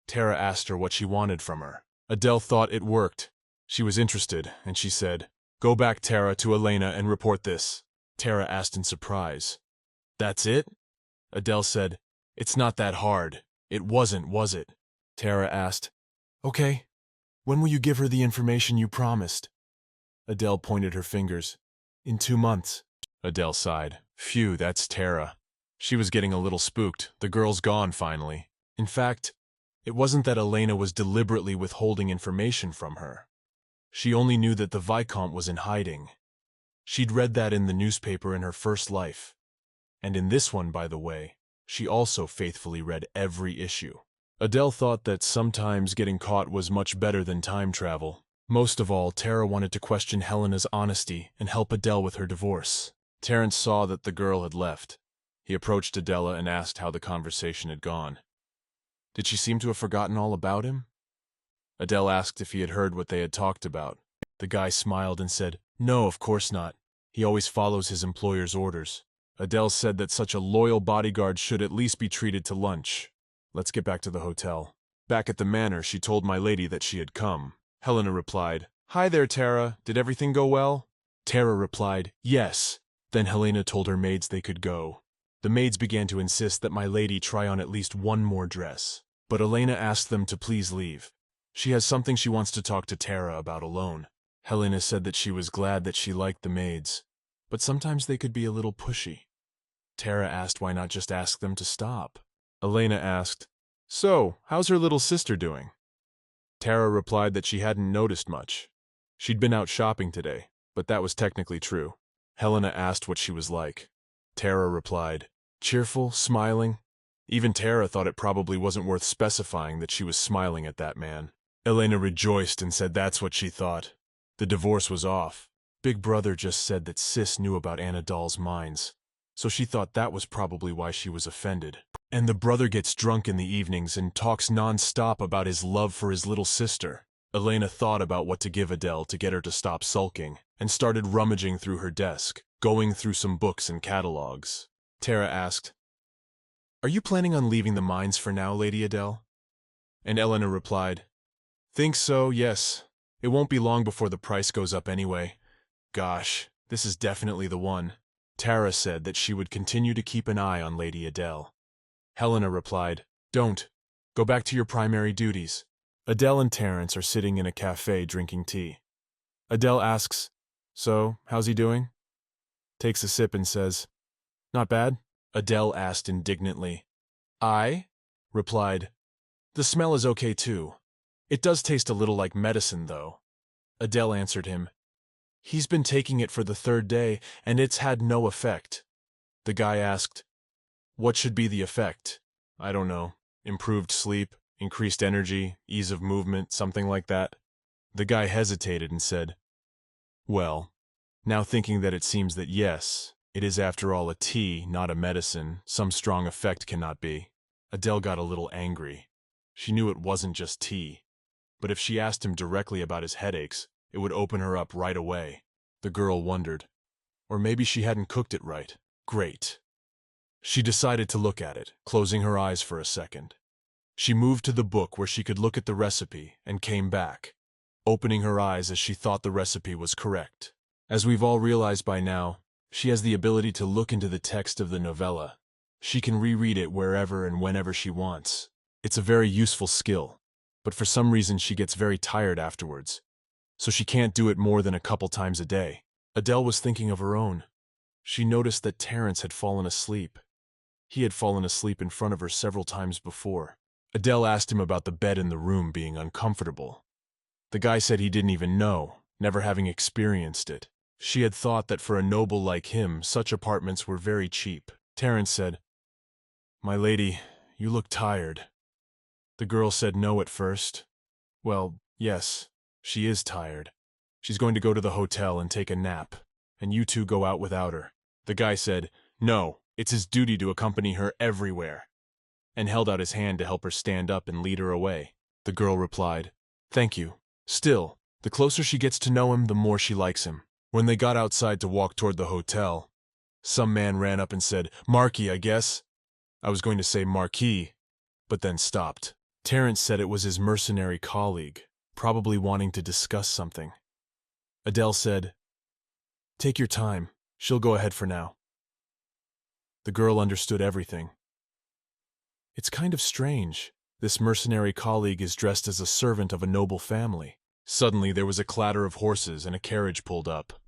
Tara asked her what she wanted from her. Adele thought it worked. She was interested, and she said, go back, Tara, to Elena and report this. Tara asked in surprise. That's it? Adele said, it's not that hard. It wasn't, was it? Tara asked, okay. When will you give her the information you promised? Adele pointed her fingers. In 2 months. Adele sighed. Phew, that's Tara. She was getting a little spooked. The girl's gone finally. In fact, it wasn't that Elena was deliberately withholding information from her. She only knew that the Viscount was in hiding. She'd read that in the newspaper in her first life. And in this one, by the way, she also faithfully read every issue. Adele thought that sometimes getting caught was much better than time travel. Most of all, Tara wanted to question Helena's honesty and help Adele with her divorce. Terrence saw that the girl had left. He approached Adela and asked how the conversation had gone. Did she seem to have forgotten all about him? Adele asked if he had heard what they had talked about. The guy smiled and said, no, of course not. He always follows his employer's orders. Adele said that such a loyal bodyguard should at least be treated to lunch. Let's get back to the hotel. Back at the manor, she told my lady that she had come. Helena replied, hi there, Tara. Did everything go well? Tara replied, yes. Then Helena told her maids they could go. The maids began to insist that my lady try on at least one more dress. But Elena asked them to please leave. She has something she wants to talk to Tara about alone. Helena said that she was glad that she liked the maids, but sometimes they could be a little pushy. Tara asked why not just ask them to stop. Elena asked, so, how's her little sister doing? Tara replied that she hadn't noticed much. She'd been out shopping today, but that was technically true. Helena asked what she was like. Tara replied, cheerful, smiling. Even Tara thought it probably wasn't worth specifying that she was smiling at that man. Elena rejoiced and said that's what she thought. The divorce was off. Big Brother just said that Sis knew about Anna Doll's mines, so she thought that was probably why she was offended. And the brother gets drunk in the evenings and talks non-stop about his love for his little sister. Elena thought about what to give Adele to get her to stop sulking, and started rummaging through her desk, going through some books and catalogs. Tara asked, "Are you planning on leaving the mines for now, Lady Adele?" And Elena replied, "Think so, yes. It won't be long before the price goes up anyway. Gosh, this is definitely the one." Tara said that she would continue to keep an eye on Lady Adele. Helena replied, "Don't. Go back to your primary duties." Adele and Terence are sitting in a cafe drinking tea. Adele asks, "So, how's he doing?" Takes a sip and says, "Not bad." Adele asked indignantly. "I?" replied, "The smell is okay too. It does taste a little like medicine, though." Adele answered him, "He's been taking it for the third day, and it's had no effect." The guy asked, "What should be the effect?" "I don't know. Improved sleep, increased energy, ease of movement, something like that." The guy hesitated and said, "Well, now thinking that it seems that yes, it is after all a tea, not a medicine, some strong effect cannot be." Adele got a little angry. She knew it wasn't just tea, but if she asked him directly about his headaches, it would open her up right away. The girl wondered, or maybe she hadn't cooked it right. Great. She decided to look at it, closing her eyes for a second. She moved to the book where she could look at the recipe and came back, opening her eyes as she thought the recipe was correct. As we've all realized by now, she has the ability to look into the text of the novella. She can reread it wherever and whenever she wants. It's a very useful skill, but for some reason she gets very tired afterwards, so she can't do it more than a couple times a day. Adele was thinking of her own. She noticed that Terence had fallen asleep. He had fallen asleep in front of her several times before. Adele asked him about the bed in the room being uncomfortable. The guy said he didn't even know, never having experienced it. She had thought that for a noble like him, such apartments were very cheap. Terence said, "My lady, you look tired." The girl said no at first. "Well, yes, she is tired. She's going to go to the hotel and take a nap, and you two go out without her." The guy said, "No, it's his duty to accompany her everywhere," and held out his hand to help her stand up and lead her away. The girl replied, "Thank you." Still, the closer she gets to know him, the more she likes him. When they got outside to walk toward the hotel, some man ran up and said, "Marquis, I guess." I was going to say Marquis, but then stopped. Terence said it was his mercenary colleague, probably wanting to discuss something. Adele said, "Take your time. She'll go ahead for now." The girl understood everything. It's kind of strange. This mercenary colleague is dressed as a servant of a noble family. Suddenly there was a clatter of horses and a carriage pulled up.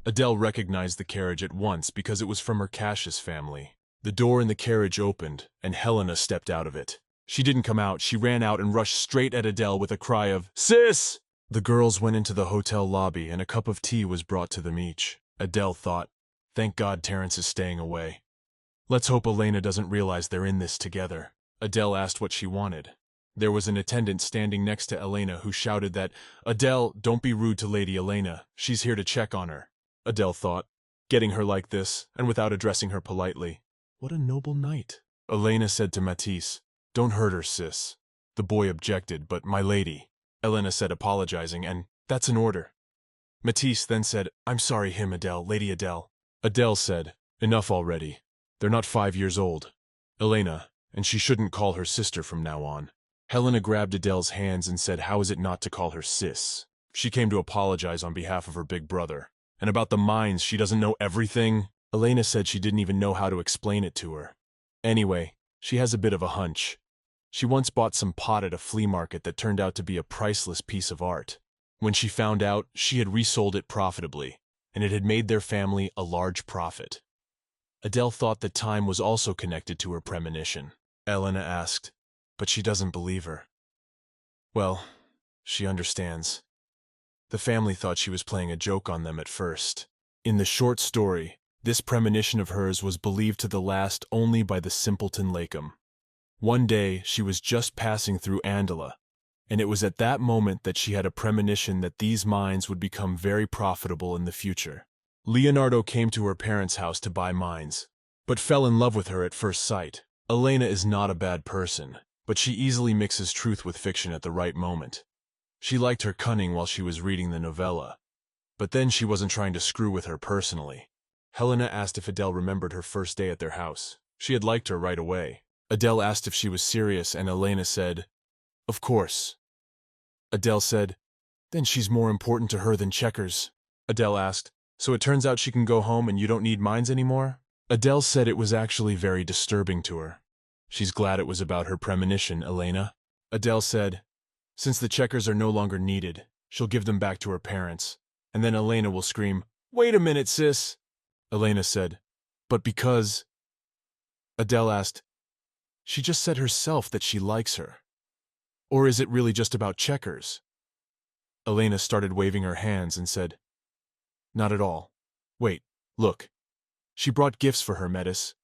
Adele recognized the carriage at once because it was from her Cassius family. The door in the carriage opened, and Helena stepped out of it. She didn't come out, she ran out and rushed straight at Adele with a cry of, "Sis!" The girls went into the hotel lobby and a cup of tea was brought to them each. Adele thought, "Thank God Terence is staying away. Let's hope Elena doesn't realize they're in this together." Adele asked what she wanted. There was an attendant standing next to Elena who shouted that, "Adele, don't be rude to Lady Elena. She's here to check on her." Adele thought, getting her like this, and without addressing her politely, what a noble knight. Elena said to Matisse, "Don't hurt her, sis." The boy objected, but "My lady," Elena said apologizing, and "That's an order." Matisse then said, "I'm sorry him, Adele, Lady Adele." Adele said, "Enough already. They're not 5 years old. Elena, and she shouldn't call her sister from now on." Helena grabbed Adele's hands and said, "How is it not to call her sis? She came to apologize on behalf of her big brother. And about the mines, she doesn't know everything." Elena said she didn't even know how to explain it to her. Anyway, she has a bit of a hunch. She once bought some pot at a flea market that turned out to be a priceless piece of art. When she found out, she had resold it profitably, and it had made their family a large profit. Adele thought that time was also connected to her premonition. Elena asked, "But she doesn't believe her." Well, she understands. The family thought she was playing a joke on them at first. In the short story, this premonition of hers was believed to the last only by the simpleton Lakem. One day, she was just passing through Andala, and it was at that moment that she had a premonition that these mines would become very profitable in the future. Leonardo came to her parents' house to buy mines, but fell in love with her at first sight. Elena is not a bad person, but she easily mixes truth with fiction at the right moment. She liked her cunning while she was reading the novella, but then she wasn't trying to screw with her personally. Helena asked if Adele remembered her first day at their house. She had liked her right away. Adele asked if she was serious, and Elena said, "Of course." Adele said, "Then she's more important to her than checkers." Adele asked, "So it turns out she can go home and you don't need mines anymore?" Adele said it was actually very disturbing to her. She's glad it was about her premonition, Elena. Adele said, "Since the checkers are no longer needed, she'll give them back to her parents. And then Elena will scream, 'Wait a minute, sis!'" Elena said, "But because—" Adele asked, "She just said herself that she likes her. Or is it really just about checkers?" Elena started waving her hands and said, "Not at all. Wait, look. She brought gifts for her, Metis.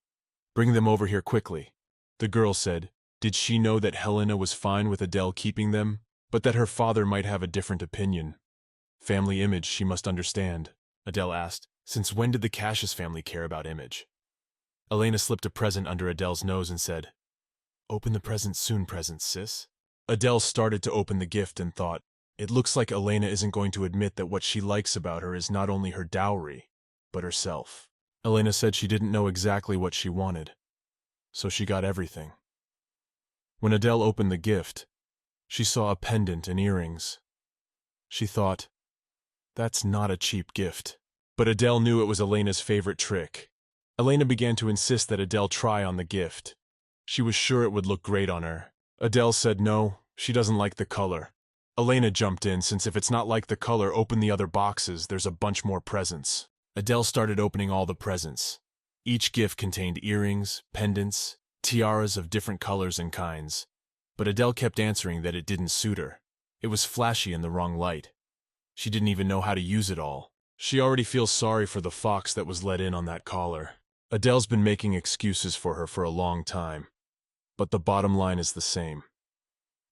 Bring them over here quickly." The girl said, did she know that Helena was fine with Adele keeping them, but that her father might have a different opinion? Family image, she must understand. Adele asked, "Since when did the Cassius family care about image?" Elena slipped a present under Adele's nose and said, "Open the present soon, sis." Adele started to open the gift and thought, it looks like Elena isn't going to admit that what she likes about her is not only her dowry, but herself. Elena said she didn't know exactly what she wanted, so she got everything. When Adele opened the gift, she saw a pendant and earrings. She thought, that's not a cheap gift. But Adele knew it was Elena's favorite trick. Elena began to insist that Adele try on the gift. She was sure it would look great on her. Adele said no, she doesn't like the color. Elena jumped in, since if it's not like the color, open the other boxes, there's a bunch more presents. Adele started opening all the presents. Each gift contained earrings, pendants, tiaras of different colors and kinds. But Adele kept answering that it didn't suit her. It was flashy in the wrong light. She didn't even know how to use it all. She already feels sorry for the fox that was let in on that collar. Adele's been making excuses for her for a long time. But the bottom line is the same.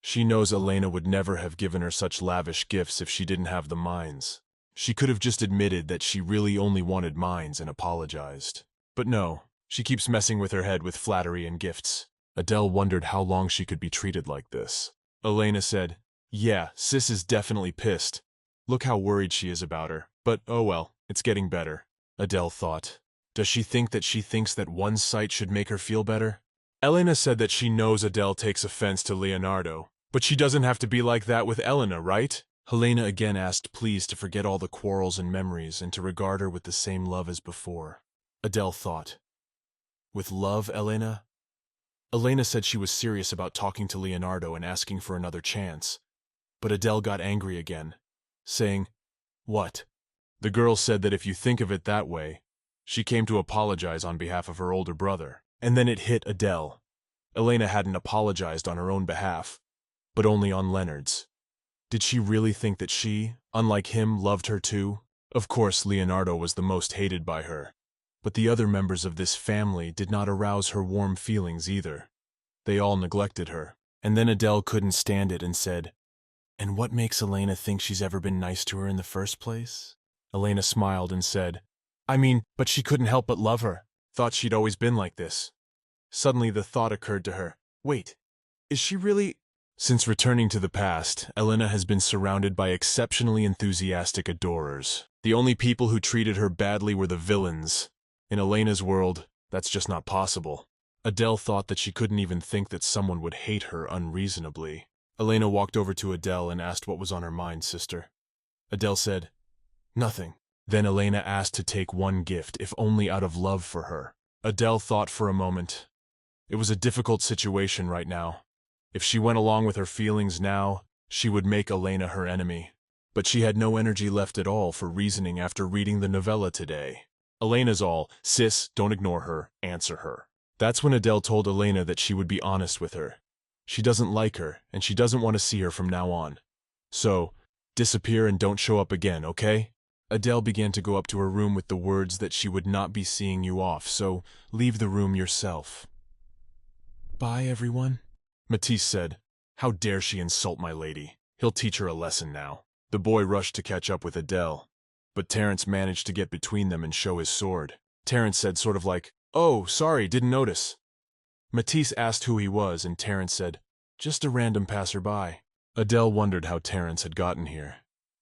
She knows Elena would never have given her such lavish gifts if she didn't have the mines. She could have just admitted that she really only wanted mines and apologized. But no, she keeps messing with her head with flattery and gifts. Adele wondered how long she could be treated like this. Elena said, "Yeah, sis is definitely pissed. Look how worried she is about her. But oh well, it's getting better." Adele thought, does she think that she thinks that one sight should make her feel better? Elena said that she knows Adele takes offense to Leonardo, but she doesn't have to be like that with Elena, right? Helena again asked please to forget all the quarrels and memories and to regard her with the same love as before. Adele thought, with love, Elena? Elena said she was serious about talking to Leonardo and asking for another chance. But Adele got angry again, saying, "What?" The girl said that if you think of it that way, she came to apologize on behalf of her older brother. And then it hit Adele. Elena hadn't apologized on her own behalf, but only on Leonard's. Did she really think that she, unlike him, loved her too? Of course, Leonardo was the most hated by her, but the other members of this family did not arouse her warm feelings either. They all neglected her. And then Adele couldn't stand it and said, "And what makes Elena think she's ever been nice to her in the first place?" Elena smiled and said, but she couldn't help but love her. Thought she'd always been like this. Suddenly the thought occurred to her, wait, is she really— Since returning to the past, Elena has been surrounded by exceptionally enthusiastic adorers. The only people who treated her badly were the villains. In Elena's world, that's just not possible. Adele thought that she couldn't even think that someone would hate her unreasonably. Elena walked over to Adele and asked what was on her mind, sister. Adele said, "Nothing." Then Elena asked to take one gift, if only out of love for her. Adele thought for a moment. It was a difficult situation right now. If she went along with her feelings now, she would make Elena her enemy. But she had no energy left at all for reasoning after reading the novella today. Elena's all, "Sis, don't ignore her, answer her." That's when Adele told Elena that she would be honest with her. She doesn't like her, and she doesn't want to see her from now on. So, disappear and don't show up again, okay? Adele began to go up to her room with the words that she would not be seeing you off, so leave the room yourself. "Bye, everyone," Matisse said. "How dare she insult my lady? He'll teach her a lesson now." The boy rushed to catch up with Adele, but Terence managed to get between them and show his sword. Terence said sort of like, "Oh, sorry, didn't notice." Matisse asked who he was, and Terence said, "Just a random passerby." Adele wondered how Terence had gotten here.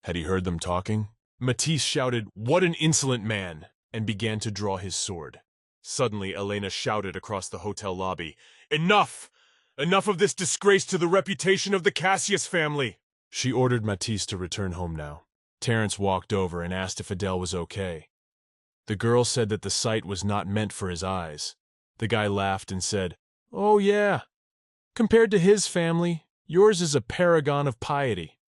Had he heard them talking? Matisse shouted, "What an insolent man!" and began to draw his sword. Suddenly, Elena shouted across the hotel lobby, "Enough! Enough of this disgrace to the reputation of the Cassius family!" She ordered Matisse to return home now. Terence walked over and asked if Adele was okay. The girl said that the sight was not meant for his eyes. The guy laughed and said, "Oh yeah, compared to his family, yours is a paragon of piety."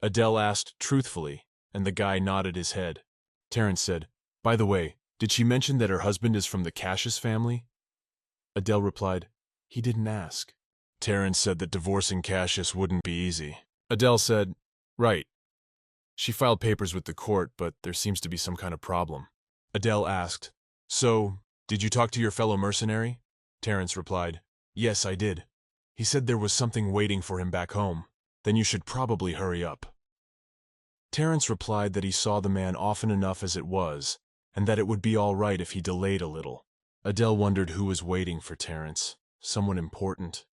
Adele asked truthfully, and the guy nodded his head. Terence said, "By the way, did she mention that her husband is from the Cassius family?" Adele replied, "He didn't ask." Terence said that divorcing Cassius wouldn't be easy. Adele said, "Right. She filed papers with the court, but there seems to be some kind of problem." Adele asked, "So, did you talk to your fellow mercenary?" Terence replied, "Yes, I did. He said there was something waiting for him back home. Then you should probably hurry up." Terence replied that he saw the man often enough as it was, and that it would be all right if he delayed a little. Adele wondered who was waiting for Terence. Someone important.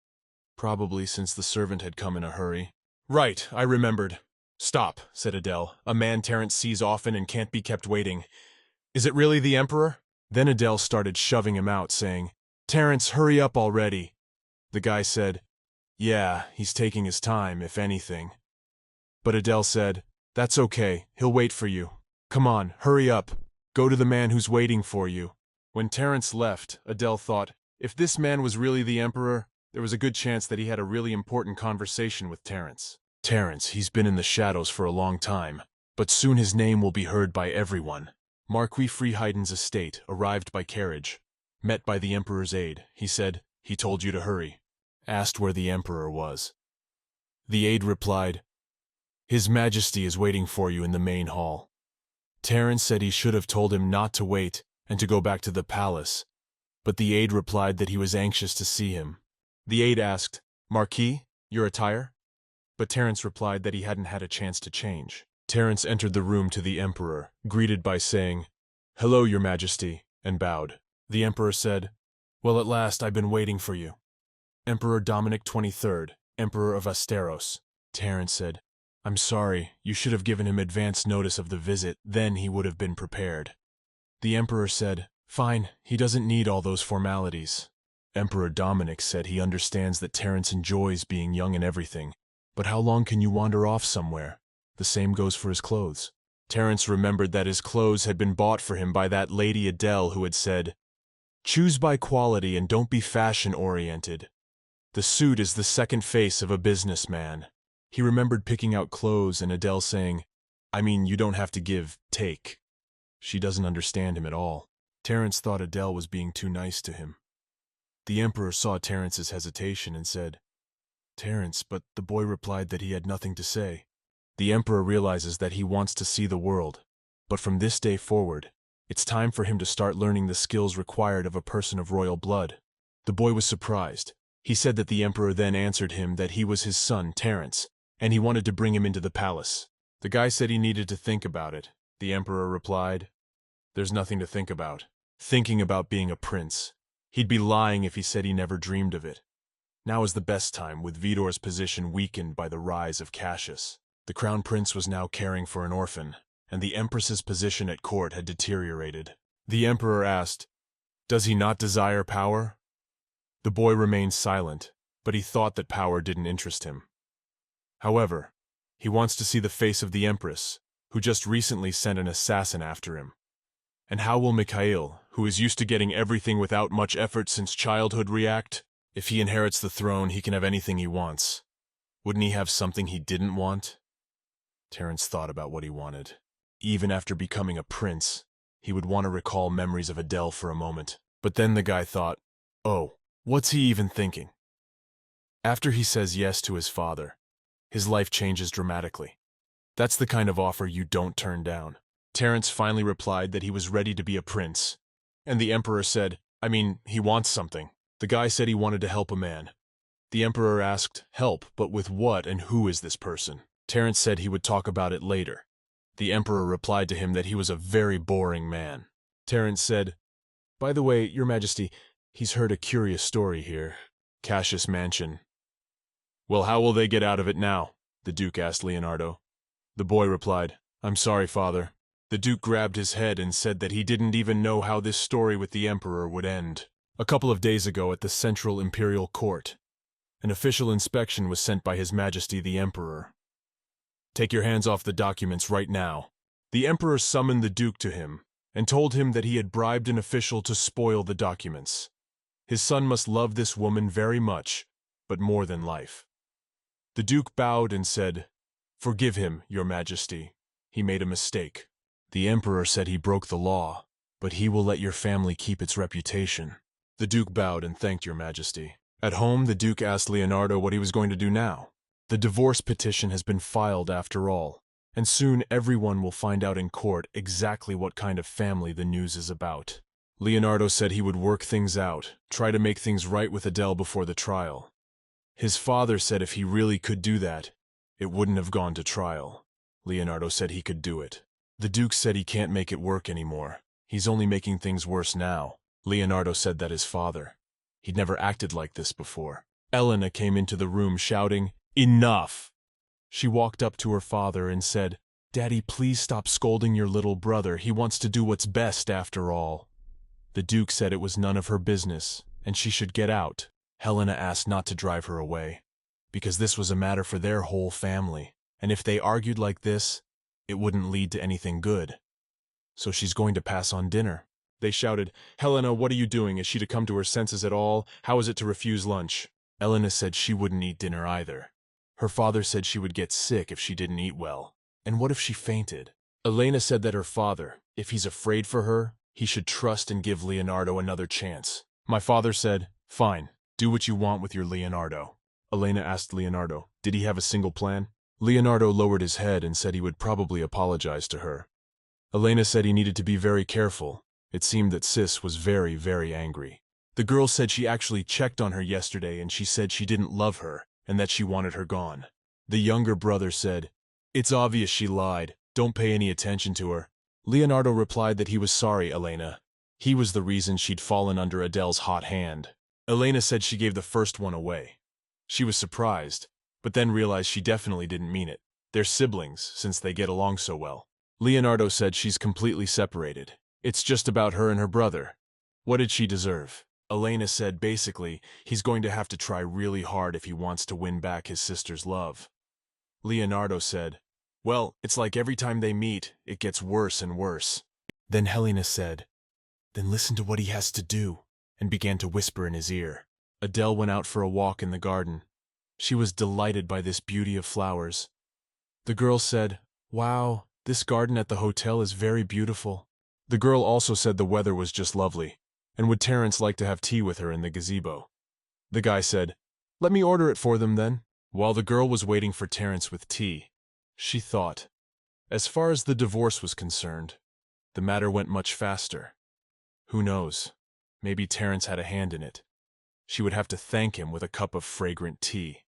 Probably since the servant had come in a hurry. "Right, I remembered." "Stop," said Adele. "A man Terence sees often and can't be kept waiting. Is it really the Emperor?" Then Adele started shoving him out, saying, "Terence, hurry up already." The guy said, "Yeah, he's taking his time, if anything." But Adele said, "That's okay, he'll wait for you. Come on, hurry up. Go to the man who's waiting for you." When Terence left, Adele thought, if this man was really the Emperor, there was a good chance that he had a really important conversation with Terence. Terence, he's been in the shadows for a long time, but soon his name will be heard by everyone. Marquis Freeheiden's estate arrived by carriage. Met by the Emperor's aide, he said, "He told you to hurry." Asked where the Emperor was. The aide replied, "His Majesty is waiting for you in the main hall." Terence said he should have told him not to wait and to go back to the palace, but the aide replied that he was anxious to see him. The aide asked, "Marquis, your attire?" But Terence replied that he hadn't had a chance to change. Terence entered the room to the Emperor, greeted by saying, "Hello, your Majesty," and bowed. The Emperor said, "Well, at last I've been waiting for you. Emperor Dominic 23rd, Emperor of Asteros." Terence said, "I'm sorry, you should have given him advance notice of the visit, then he would have been prepared." The Emperor said, "Fine, he doesn't need all those formalities." Emperor Dominic said he understands that Terence enjoys being young and everything, but how long can you wander off somewhere? The same goes for his clothes. Terence remembered that his clothes had been bought for him by that lady Adele who had said, "Choose by quality and don't be fashion-oriented. The suit is the second face of a businessman." He remembered picking out clothes and Adele saying, "I mean, you don't have to give, take." She doesn't understand him at all. Terence thought Adele was being too nice to him. The Emperor saw Terence's hesitation and said, "Terence," but the boy replied that he had nothing to say. The Emperor realizes that he wants to see the world, but from this day forward, it's time for him to start learning the skills required of a person of royal blood. The boy was surprised. He said that the Emperor then answered him that he was his son, Terence, and he wanted to bring him into the palace. The guy said he needed to think about it. The Emperor replied, "There's nothing to think about. Thinking about being a prince. He'd be lying if he said he never dreamed of it. Now is the best time, with Vidor's position weakened by the rise of Cassius. The crown prince was now caring for an orphan, and the empress's position at court had deteriorated." The Emperor asked, "Does he not desire power?" The boy remained silent, but he thought that power didn't interest him. However, he wants to see the face of the Empress, who just recently sent an assassin after him. And how will Mikhail, who is used to getting everything without much effort since childhood, react? If he inherits the throne, he can have anything he wants. Wouldn't he have something he didn't want? Terence thought about what he wanted. Even after becoming a prince, he would want to recall memories of Adele for a moment. But then the guy thought, oh, what's he even thinking? After he says yes to his father, his life changes dramatically. That's the kind of offer you don't turn down. Terence finally replied that he was ready to be a prince, and the Emperor said, he wants something. The guy said he wanted to help a man. The Emperor asked, help, but with what and who is this person? Terence said he would talk about it later. The Emperor replied to him that he was a very boring man. Terence said, by the way, Your Majesty, He's heard a curious story here. Cassius Mansion. Well, how will they get out of it now? The Duke asked Leonardo. The boy replied, I'm sorry, father. The Duke grabbed his head and said that he didn't even know how this story with the Emperor would end. A couple of days ago at the Central Imperial Court, an official inspection was sent by His Majesty the Emperor. Take your hands off the documents right now. The Emperor summoned the Duke to him and told him that he had bribed an official to spoil the documents. His son must love this woman very much, but more than life. The Duke bowed and said, Forgive him, Your Majesty. He made a mistake. The Emperor said he broke the law, but he will let your family keep its reputation. The Duke bowed and thanked Your Majesty. At home, the Duke asked Leonardo what he was going to do now. The divorce petition has been filed after all, and soon everyone will find out in court exactly what kind of family the news is about. Leonardo said he would work things out, try to make things right with Adele before the trial. His father said if he really could do that, it wouldn't have gone to trial. Leonardo said he could do it. The Duke said he can't make it work anymore. He's only making things worse now. Leonardo said that his father. He'd never acted like this before. Elena came into the room shouting, Enough! She walked up to her father and said, Daddy, please stop scolding your little brother. He wants to do what's best after all. The Duke said it was none of her business, and she should get out. Helena asked not to drive her away, because this was a matter for their whole family, and if they argued like this, it wouldn't lead to anything good. So she's going to pass on dinner. They shouted, Helena, what are you doing? Is she to come to her senses at all? How is it to refuse lunch? Elena said she wouldn't eat dinner either. Her father said she would get sick if she didn't eat well. And what if she fainted? Elena said that her father, if he's afraid for her, he should trust and give Leonardo another chance. My father said, Fine, do what you want with your Leonardo. Elena asked Leonardo, did he have a single plan? Leonardo lowered his head and said he would probably apologize to her. Elena said he needed to be very careful. It seemed that Sis was very, very angry. The girl said she actually checked on her yesterday and she said she didn't love her and that she wanted her gone. The younger brother said, It's obvious she lied. Don't pay any attention to her. Leonardo replied that he was sorry, Elena. He was the reason she'd fallen under Adele's hot hand. Elena said she gave the first one away. She was surprised, but then realized she definitely didn't mean it. They're siblings, since they get along so well. Leonardo said she's completely separated. It's just about her and her brother. What did she deserve? Elena said basically, he's going to have to try really hard if he wants to win back his sister's love. Leonardo said, Well, it's like every time they meet, it gets worse and worse. Then Helena said, Then listen to what he has to do, and began to whisper in his ear. Adele went out for a walk in the garden. She was delighted by this beauty of flowers. The girl said, Wow, this garden at the hotel is very beautiful. The girl also said the weather was just lovely, and would Terence like to have tea with her in the gazebo? The guy said, Let me order it for them then. While the girl was waiting for Terence with tea, she thought, as far as the divorce was concerned, the matter went much faster. Who knows? Maybe Terence had a hand in it. She would have to thank him with a cup of fragrant tea.